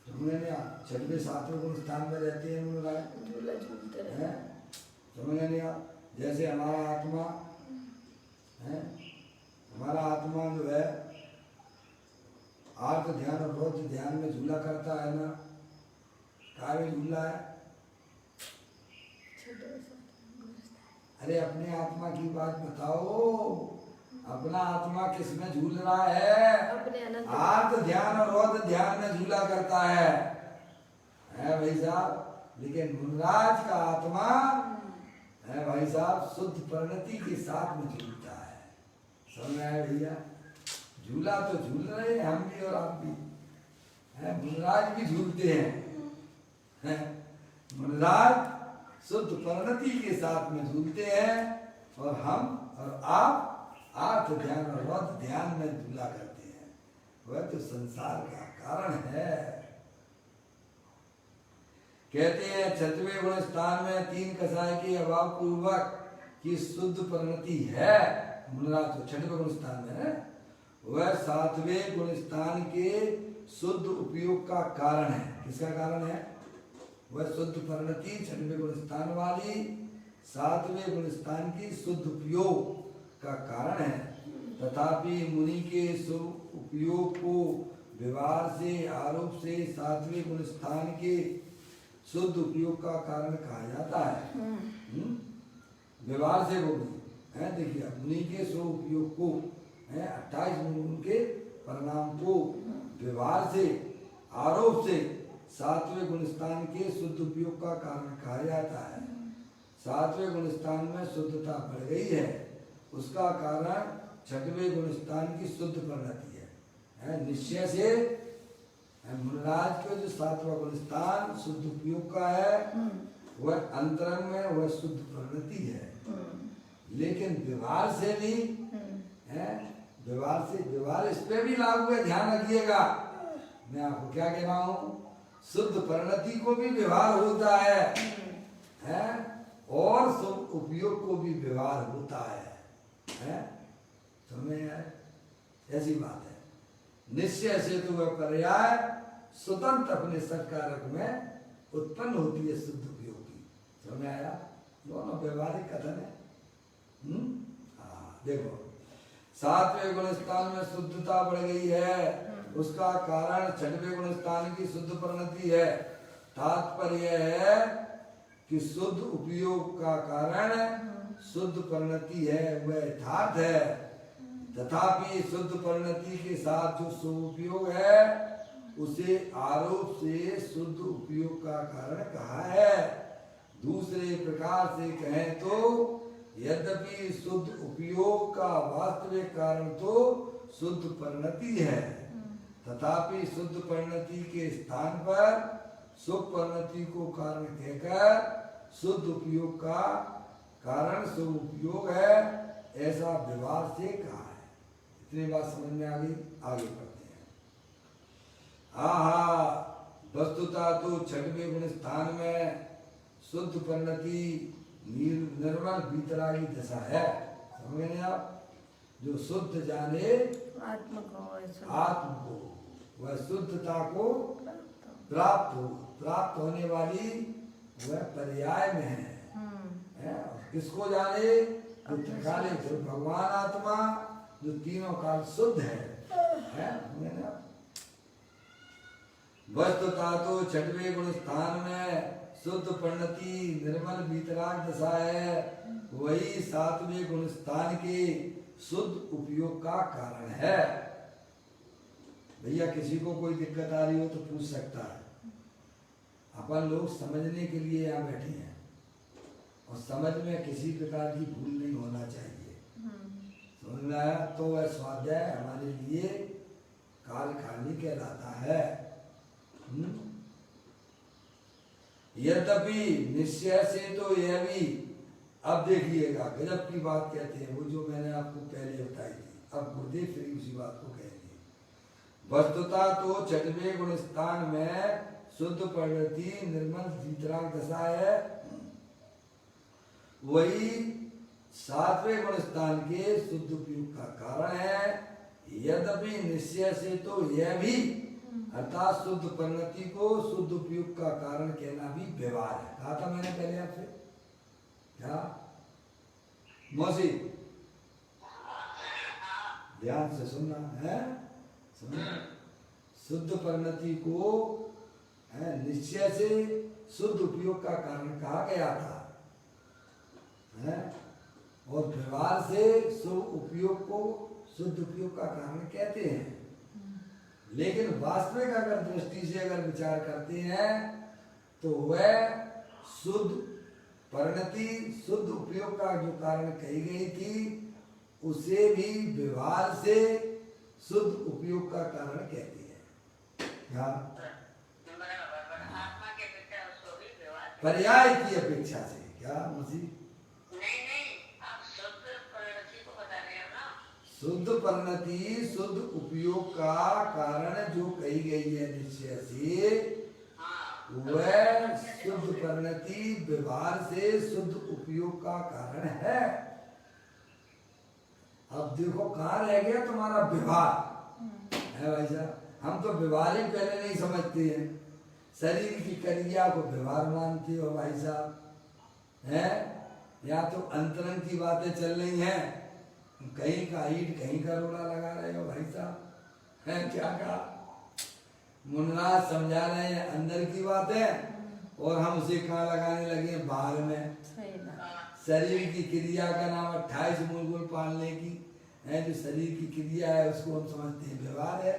समझ 6वें 7वें गुणस्थान में रहते हैं मनराज, झूला झूलते रहे। समझ नहीं आप? जैसे हमारा आत्मा है, हमारा आत्मा जो है आर्थ ध्यान और रोज ध्यान में झूला करता है ना। काय में झूला है? अरे अपने आत्मा की बात बताओ, अपना आत्मा किस में झूल रहा है? अपने आर्थ ध्यान और रोज ध्यान में झूला करता है भाई साहब। लेकिन मुनराज का आत्मा है भाई साहब शुद्ध परिणति के साथ में झूलता है। समझ आया भैया? झूला तो झूल रहे हैं हम भी और आप भी, मुनराज भी झूलते हैं। मुनराज शुद्ध परिणति के साथ में झूलते हैं और हम और आप आर्थ ध्यान और रौद्र ध्यान में झूला करते हैं। वह तो संसार का कारण है। कहते हैं 6वें गुण स्थान में 3 कसाय के अभाव पूर्वक की शुद्ध परिणति है। मुनराज तो 6वें गुण स्थान में है, वह 7वें गुण स्थान के शुद्ध उपयोग का कारण है। किसका कारण है? वह शुद्ध परिणति 6वें गुण स्थान वाली 7वें गुण स्थान की शुद्ध उपयोग का कारण है। तथापि मुनि के शुभ उपयोग को व्यवहार से आरोप से 7वें गुण स्थान के शुद्ध उपयोग का कारण कहा जाता है। व्यवहार से वो भी है। देखिए मुनि के शुभ उपयोग को 28 उनके परिणाम को व्यवहार से आरोप से 7वें गुण स्थान के शुद्ध उपयोग का कारण कहा जाता है। 7वें गुण स्थान में शुद्धता बढ़ गई है, उसका कारण 6वें गुण स्थान की शुद्ध परिणति है। निश्चय से मुनराज के जो 7वां गुण स्थान शुद्ध उपयोग का है, वह अंतरंग में वह शुद्ध परिणति है। लेकिन व्यवहार से भी व्यवहार इस पे भी लागू है। ध्यान रखिएगा, मैं आपको क्या कह रहा हूँ, शुद्ध परिणति को भी व्यवहार होता है और शुभ उपयोग को भी व्यवहार होता है। तुम्हें ऐसी बात है। निश्चय से तो वह पर्याय स्वतंत्र अपने सत्कारक में उत्पन्न होती है शुद्ध उपयोग की। समझ आया? दोनों व्यवहारिक कथन है। देखो 7वें गुण स्थान में शुद्धता बढ़ गई है, उसका कारण 6वें गुण स्थान की शुद्ध परिणति है। तात्पर्य है कि शुद्ध उपयोग का कारण शुद्ध परिणति है, वह यथार्थ है। तथापि शुद्ध परिणति के साथ जो शुभ उपयोग है उसे आरोप से शुद्ध उपयोग का कारण कहा है। दूसरे प्रकार से कहें तो यद्यपि शुद्ध उपयोग का वास्तविक कारण तो शुद्ध परिणति है, तथापि शुद्ध परिणति के स्थान पर शुभ परिणति को कारण कहकर शुद्ध उपयोग का कारण शुभ उपयोग है, ऐसा व्यवहार से कहा है। इतनी बात समझ में आ गई। आगे पढ़ते हैं। आहा, वस्तुतः तो छठवें गुण स्थान में शुद्ध परिणति निर्मल वीतरागी दशा है। समझ गए आप? जो शुद्ध जाने आत्म को वह शुद्धता को प्राप्त होने वाली वह पर्याय में है। और किसको जाने? जो त्रिकालिक, जो भगवान आत्मा, जो तीनों काल शुद्ध है। वस्तुतः तो छठवें गुण स्थान में शुद्ध परिणति निर्मल वीतराग दशा है, वही सातवें गुण स्थान के शुद्ध उपयोग का कारण है। भैया किसी को कोई दिक्कत आ रही हो तो पूछ सकता है। अपन लोग समझने के लिए यहाँ बैठे हैं और समझ में किसी प्रकार की भूल नहीं होना चाहिए। समझ में आया? तो वह स्वाध्याय हमारे लिए काल खाली कहलाता है। यद्यपि निश्चय से तो यह भी, अब देखिएगा गजब की बात कहते हैं, वो जो मैंने आपको पहले बताई थी, अब गुरुदेव फिर उसी बात को कहेंगे। वस्तुतः तो छठवें गुण स्थान में शुद्ध परिणति निर्मल वीतराग दशा है, वही सातवें गुण स्थान के शुद्ध उपयोग का कारण है। यद्यपि निश्चय से तो यह भी, अर्थात शुद्ध परिणति को शुद्ध उपयोग का कारण कहना भी व्यवहार है। कहा था मैंने पहले आपसे, क्या मौसी ध्यान से सुनना है, सुनना। शुद्ध परिणति को निश्चय से शुद्ध उपयोग का कारण कहा गया था, है? और व्यवहार से शुभ उपयोग को शुद्ध उपयोग का कारण कहते हैं। लेकिन वास्तविक अगर दृष्टि से अगर विचार करते हैं तो वह शुद्ध परिणति शुद्ध उपयोग का जो कारण कही गई थी, उसे भी व्यवहार से शुद्ध उपयोग का कारण कहते हैं। पर्याय की अपेक्षा से क्या मसीह? शुद्ध परिणति शुद्ध उपयोग का कारण जो कही गई है निश्चय से, वह शुद्ध परिणति व्यवहार से शुद्ध उपयोग का कारण है। अब देखो कहाँ रह गया तुम्हारा व्यवहार, है भाई साहब? हम तो व्यवहार ही पहले नहीं समझते हैं। शरीर की क्रिया को व्यवहार मानते हो भाई साहब, है? या तो अंतरंग की बातें चल रही हैं, कहीं का ईट कहीं का रोड़ा लगा रहे हो भाई साहब, है? क्या कहा? मुन्ना समझा रहे हैं अंदर की बातें और हम उसे कहाँ लगाने लगे? बाहर में। शरीर की क्रिया का नाम 28 मूल पालने की है, जो शरीर की क्रिया है उसको हम समझते हैं व्यवहार है,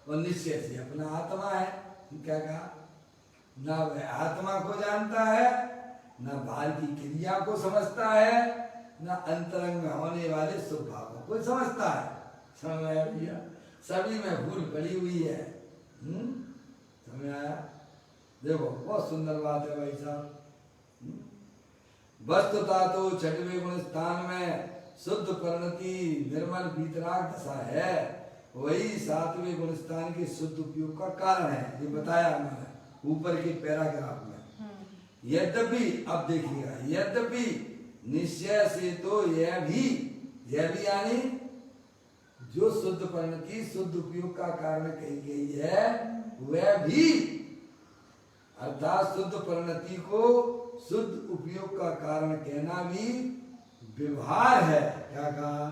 और निश्चय से अपना आत्मा है। क्या कहा? ना वह आत्मा को जानता है, ना बाहर की क्रिया को समझता है, ना अंतरंग में होने वाले शुभ भावों को समझता है। समझ आया भैया? सभी में भूल पड़ी हुई है। समझ आया? देखो बहुत सुंदर बात है भाई साहब। वस्तुतः तो छठवें गुण स्थान में शुद्ध परिणति निर्मल वीतराग दशा है, वही सातवें गुण स्थान के शुद्ध उपयोग का कारण है। ये बताया हमने ऊपर के पैराग्राफ में। यद्यपि, अब देखिएगा, यद्यपि निश्चय से तो यह भी यानी जो शुद्ध परिणति शुद्ध उपयोग का कारण कही गई है, वह भी अर्थात शुद्ध परिणति को शुद्ध उपयोग का कारण कहना भी व्यवहार है। क्या कहा?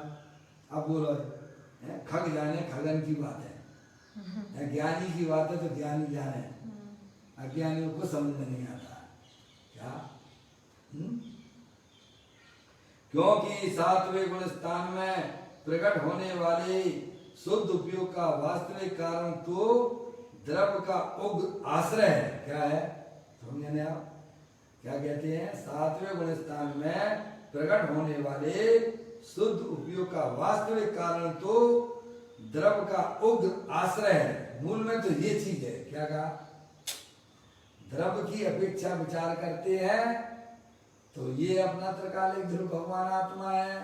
अब बोलो, खग जाने खगन की बात है, ज्ञानी की बात है तो ज्ञानी जाने, अज्ञानियों को समझ में नहीं आता। क्या? क्योंकि सातवें गुण स्थान में प्रकट होने वाले शुद्ध उपयोग का वास्तविक कारण तो द्रव्य का उग्र आश्रय है। क्या है समझे ना आप? क्या कहते हैं? सातवें गुण स्थान में प्रकट होने वाले शुद्ध उपयोग का वास्तविक कारण तो द्रव्य का उग्र आश्रय है। मूल में तो ये चीज है। क्या कहा? द्रव्य की अपेक्षा विचार करते हैं तो ये अपना त्रिकालिक ध्रुव भगवान आत्मा है।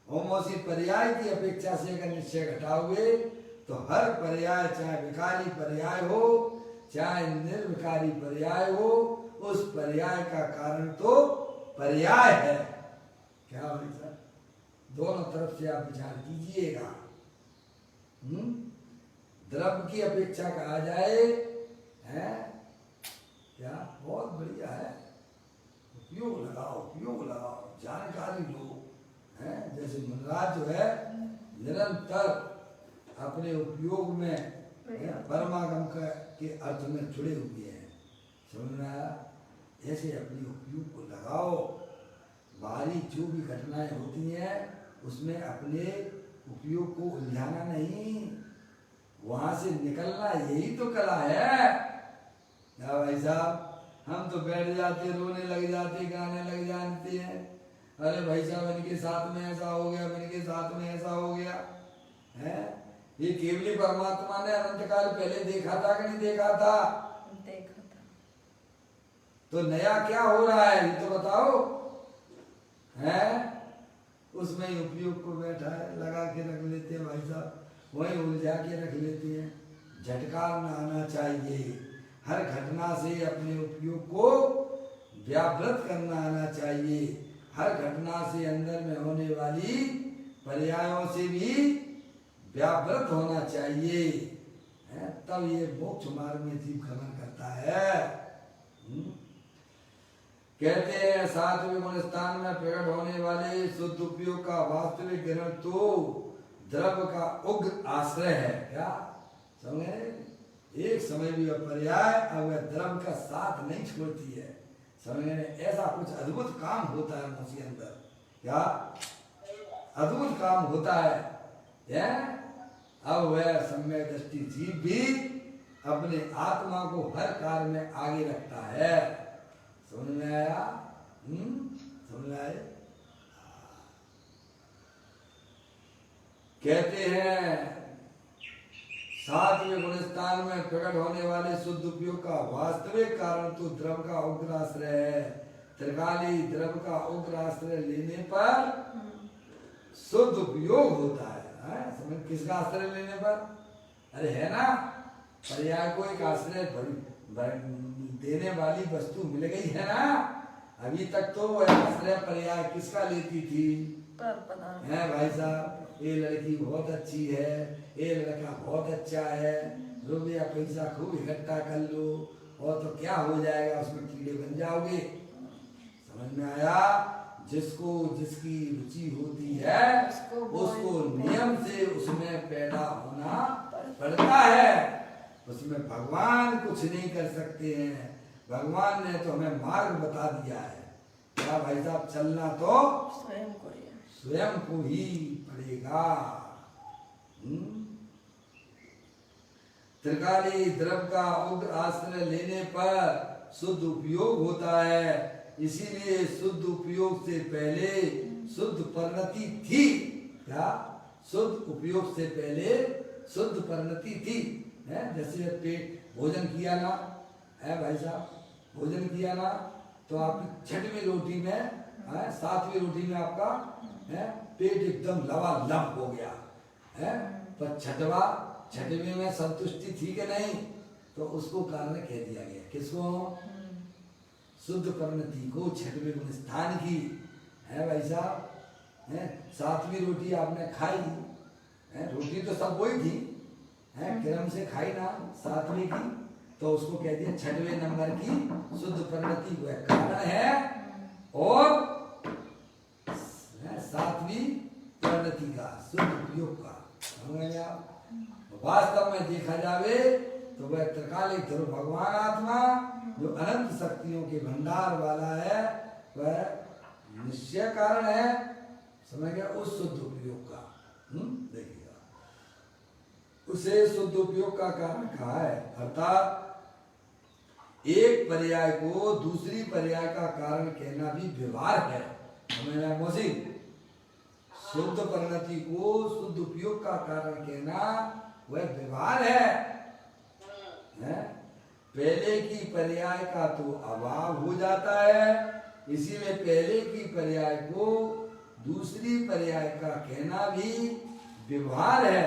होमोसी पर्याय की अपेक्षा से अगर निश्चय घटाओगे तो हर पर्याय, चाहे विकारी पर्याय हो चाहे निर्विकारी पर्याय हो, उस पर्याय का कारण तो पर्याय है। क्या भाई साहब? दोनों तरफ से आप विचार कीजिएगा। द्रव्य की अपेक्षा कहा जाए है क्या? बहुत बढ़िया है। उपयोग लगाओ, जानकारी लो। है जैसे मनराज जो है निरंतर अपने उपयोग में परमागम के अर्थ में जुड़े हुए हैं। समझ में आया? ऐसे अपने उपयोग को लगाओ। बाहरी जो भी घटनाएं होती हैं उसमें अपने उपयोग को उलझाना नहीं, वहां से निकलना, यही तो कला है। क्या भाई साहब? हम तो बैठ जाते, रोने लग जाते, गाने लग जाते हैं, अरे भाई साहब इनके साथ में ऐसा हो गया, इनके साथ में ऐसा हो गया है। ये केवली परमात्मा ने अनंत काल पहले देखा था कि नहीं देखा था? देखा था। तो नया क्या हो रहा है ये तो बताओ। है उसमें ही उपयोग को बैठा है, लगा के रख लेते हैं भाई साहब, वहीं उलझा के रख लेते हैं। झटकार न आना चाहिए। हर घटना से अपने उपयोग को व्यावृत करना आना चाहिए। हर घटना से अंदर में होने वाली पर्यायों से भी व्यावृत होना चाहिए, है? तब ये मोक्ष मार्ग में जीव गमन करता है। कहते हैं सातवें गुण स्थान में प्रकट होने वाले शुद्ध उपयोग का वास्तविक ग्रहण तो द्रव्य का उग्र आश्रय है। क्या समझे? एक समय भी पर्याय अब द्रव्य का साथ नहीं छोड़ती है। समझे? ऐसा कुछ अद्भुत काम होता है उसके अंदर। क्या अद्भुत काम होता है? अब वह सम्य दृष्टि जीव भी अपने आत्मा को हर कार्य में आगे रखता है। समझ में आया? समझ में आए? कहते हैं सातवें गुण स्थान में प्रकट होने वाले शुद्ध उपयोग का वास्तविक कारण तो द्रव्य का उग्र आश्रय है। त्रिकाली द्रव्य का उग्र आश्रय लेने पर शुद्ध उपयोग होता है। समझ? किसका आश्रय लेने पर? अरे है ना, पर्याय को एक आश्रय देने वाली वस्तु मिल गई है ना। अभी तक तो वह आश्रय पर्याय किसका लेती थी? है भाई साहब, ये लड़की बहुत अच्छी है, ये लड़का बहुत अच्छा है, रुपया पैसा खूब इकट्ठा कर लो और तो क्या हो जाएगा, उसमें कीड़े बन जाओगे। समझ में आया? जिसको जिसकी रुचि होती है उसको नियम से उसमें पैदा होना पड़ता है। उसमें भगवान कुछ नहीं कर सकते हैं। भगवान ने तो हमें मार्ग बता दिया है। क्या भाई साहब? चलना तो स्वयं को ही पड़ेगा। त्रिकाली द्रव्य का उग्र आश्रय लेने पर शुद्ध उपयोग होता है। इसीलिए शुद्ध उपयोग से पहले शुद्ध परिणति थी। क्या? शुद्ध उपयोग से पहले शुद्ध परिणति थी। है जैसे पेट भोजन किया ना, है भाई साहब, भोजन किया ना तो आपकी छठवीं रोटी में, सातवीं रोटी में आपका है पेट एकदम लबालब हो गया है। पर छठवीं में संतुष्टि थी कि नहीं? तो उसको कारण कह दिया गया। किसको? शुद्ध परिणति को, छठवें गुण स्थान की। है भाई साहब, है सातवीं रोटी आपने खाई है, रोटी तो सब वही थी है, क्रम से खाई ना सातवीं की, तो उसको कह दिया छठवें नंबर की शुद्ध परिणति वह कारण है और सातवीं परिणति का शुद्ध उपयोग का। वास्तव में देखा जावे तो वह त्रिकालिक ध्रुव भगवान आत्मा जो अनंत शक्तियों के भंडार वाला है, वह निश्चय कारण है। समझ गया? उस शुद्ध उपयोग का। देखिएगा उसे शुद्ध उपयोग का कारण कहा है। अर्थात एक पर्याय को दूसरी पर्याय का कारण कहना भी व्यवहार है। हमें मौसी शुद्ध परिणति को शुद्ध उपयोग का कारण कहना वह व्यवहार है? पहले की पर्याय का तो अभाव हो जाता है, इसीलिए पहले की पर्याय को दूसरी पर्याय का कहना भी व्यवहार है।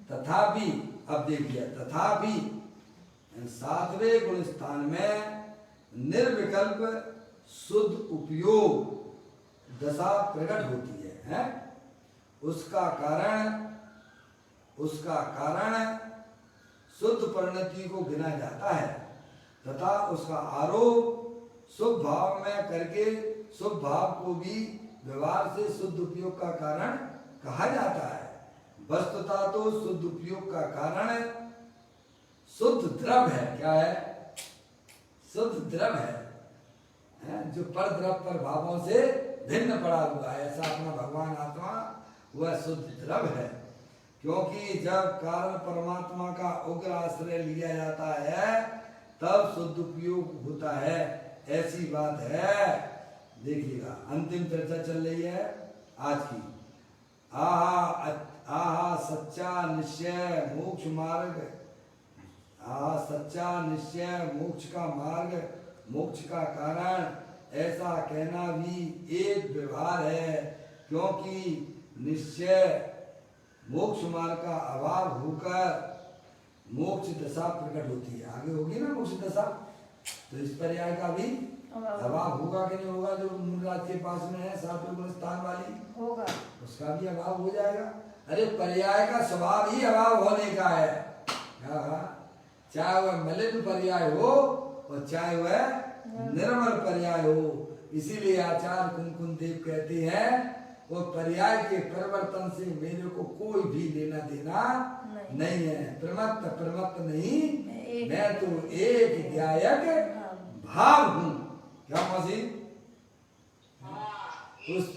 तथापि, अब देखिए, तथापि सातवें गुण स्थान में निर्विकल्प शुद्ध उपयोग दशा प्रकट होती है? उसका कारण शुद्ध परिणति को गिना जाता है तथा उसका आरोप शुभ भाव में करके शुभ भाव को भी व्यवहार से शुद्ध उपयोग का कारण कहा जाता है। वस्तुतः तो शुद्ध उपयोग का कारण शुद्ध द्रव है। क्या है? शुद्ध द्रव है, जो पर द्रव पर भावों से भिन्न पड़ा हुआ है, ऐसा अपना भगवान आत्मा वह शुद्ध द्रव है। क्योंकि जब कारण परमात्मा का उग्र आश्रय लिया जाता है तब शुद्ध उपयोग होता है, ऐसी बात है। देखिएगा, अंतिम चर्चा चल रही है आज की। आहा सच्चा निश्चय मोक्ष मार्ग, सच्चा निश्चय मोक्ष का मार्ग, मोक्ष का कारण, ऐसा कहना भी एक व्यवहार है। क्योंकि निश्चय मोक्ष मार्ग का अभाव होकर मोक्ष दशा प्रकट होती है। आगे होगी ना मोक्ष दशा, तो इस पर्याय का भी अभाव होगा कि नहीं होगा? जो मूलराज के पास में है सातवें गुण स्थान वाली, होगा, उसका भी अभाव हो जाएगा। अरे पर्याय का स्वभाव ही अभाव होने का है। चाहे वह मलिन पर्याय हो और चाहे वह निर्मल पर्याय हो। इसीलिए आचार्य कुंकुम देव कहते हैं वो पर्याय के परिवर्तन से मेरे को कोई भी लेना देना नहीं है। प्रमत्त नहीं, मैं तो एक गायक भाव हूँ। क्या मौसी? उस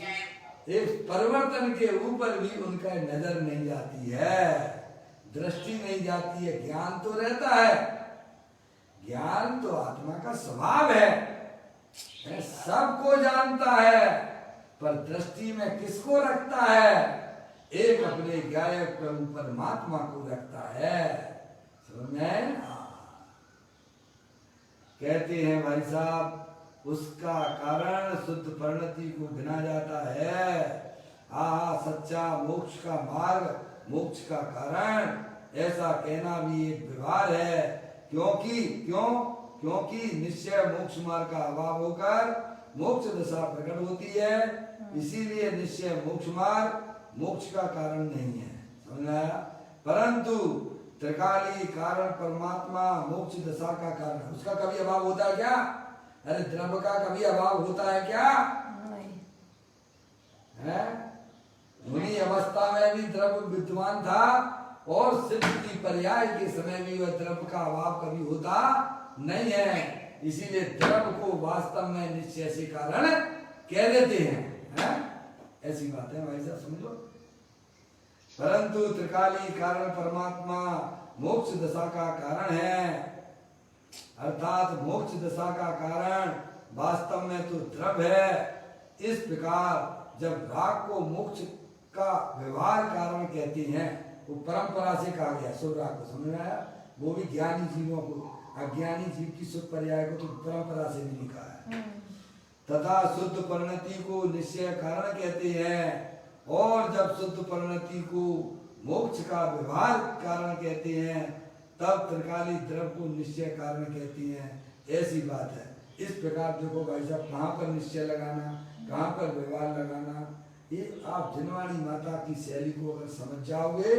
एक परिवर्तन के ऊपर भी उनका नजर नहीं जाती है, दृष्टि नहीं जाती है। ज्ञान तो रहता है, ज्ञान तो आत्मा का स्वभाव है, सबको जानता है, पर दृष्टि में किसको रखता है? एक अपने गायक प्रभु परमात्मा को रखता है। समझ में? कहते हैं भाई साहब, उसका कारण शुद्ध परिणति को गिना जाता है। सच्चा मोक्ष का मार्ग, मोक्ष का कारण, ऐसा कहना भी एक व्यवहार है। क्योंकि निश्चय मोक्ष मार्ग का अभाव होकर मोक्ष दशा प्रकट होती है, इसीलिए निश्चय मोक्ष मार्ग मोक्ष का कारण नहीं है। समझ आया? परंतु त्रिकाली कारण परमात्मा मोक्ष दशा का कारण, उसका कभी अभाव होता है क्या? अरे द्रव्य का कभी अभाव होता है क्या? नहीं है। मुनि अवस्था में भी द्रव्य विद्वान था और सिद्ध की पर्याय के समय भी वह द्रव्य का अभाव कभी होता नहीं है। इसीलिए द्रव्य को वास्तव में निश्चय से कारण कह देते हैं। ऐसी बात है भाई साहब, समझो। परंतु त्रिकाली कारण परमात्मा मोक्ष दशा का कारण है, अर्थात मोक्ष दशा का कारण वास्तव में तो द्रव्य है। इस प्रकार जब राग को मोक्ष का व्यवहार कारण कहते हैं, वो परंपरा से कहा गया। सो राग को समझ में आया? वो भी ज्ञानी जीवों को, अज्ञानी जीव की शुद्ध पर्याय को तो परंपरा से भी लिखा है। तथा शुद्ध परिणति को निश्चय कारण कहते हैं, और जब शुद्ध परिणति को मोक्ष का व्यवहार कारण कहते हैं, तब त्रिकाली द्रव्य को निश्चय कारण कहते हैं। ऐसी बात है। इस प्रकार देखो भाई साहब, कहाँ पर निश्चय लगाना, कहाँ पर व्यवहार लगाना, ये आप जिनवाणी माता की शैली को अगर समझ जाओगे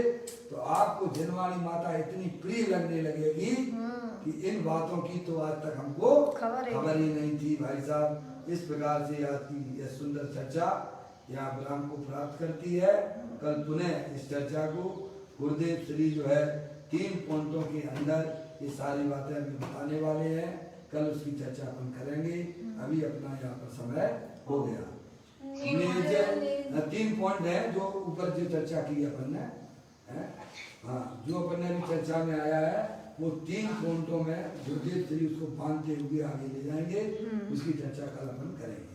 तो आपको जिनवाणी माता इतनी प्रिय लगने लगेगी कि इन बातों की तो आज तक हमको खबर ही नहीं थी भाई साहब। इस प्रकार से आज की यह सुंदर चर्चा यहाँ विराम को प्राप्त करती है। कल पुनः इस चर्चा को गुरुदेव श्री जो है 3 पॉइंटों के अंदर ये सारी बातें अभी बताने वाले हैं। कल उसकी चर्चा अपन करेंगे। अभी अपना यहाँ पर समय हो गया। 3 पॉइंट है जो ऊपर जो चर्चा की अपन ने। हाँ, जो अपने भी चर्चा में आया है वो 3 फोंटों में गुरुदेव श्री उसको बांधते हुए आगे ले जाएंगे, उसकी चर्चा कल अपन करेंगे।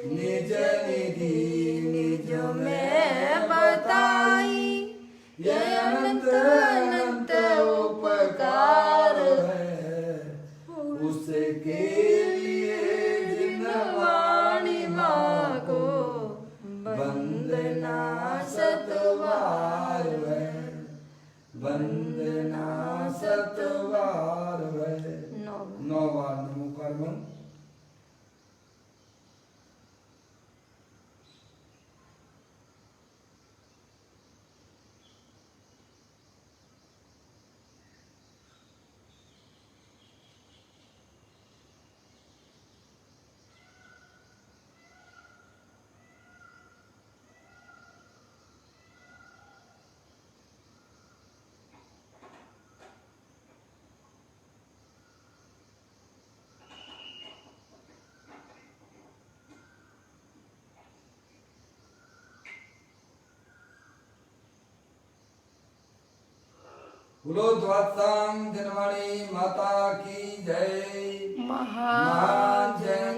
निज निधि निज में बताई, ये अनंत अनंत उपकार है, उसके लिए जिन वाणी माँ को वंदना सतवार है, वंदना सतवार है। 9 बार नमोकार मन। बोलो द्वादशांग दिनवाणी माता की जय। महा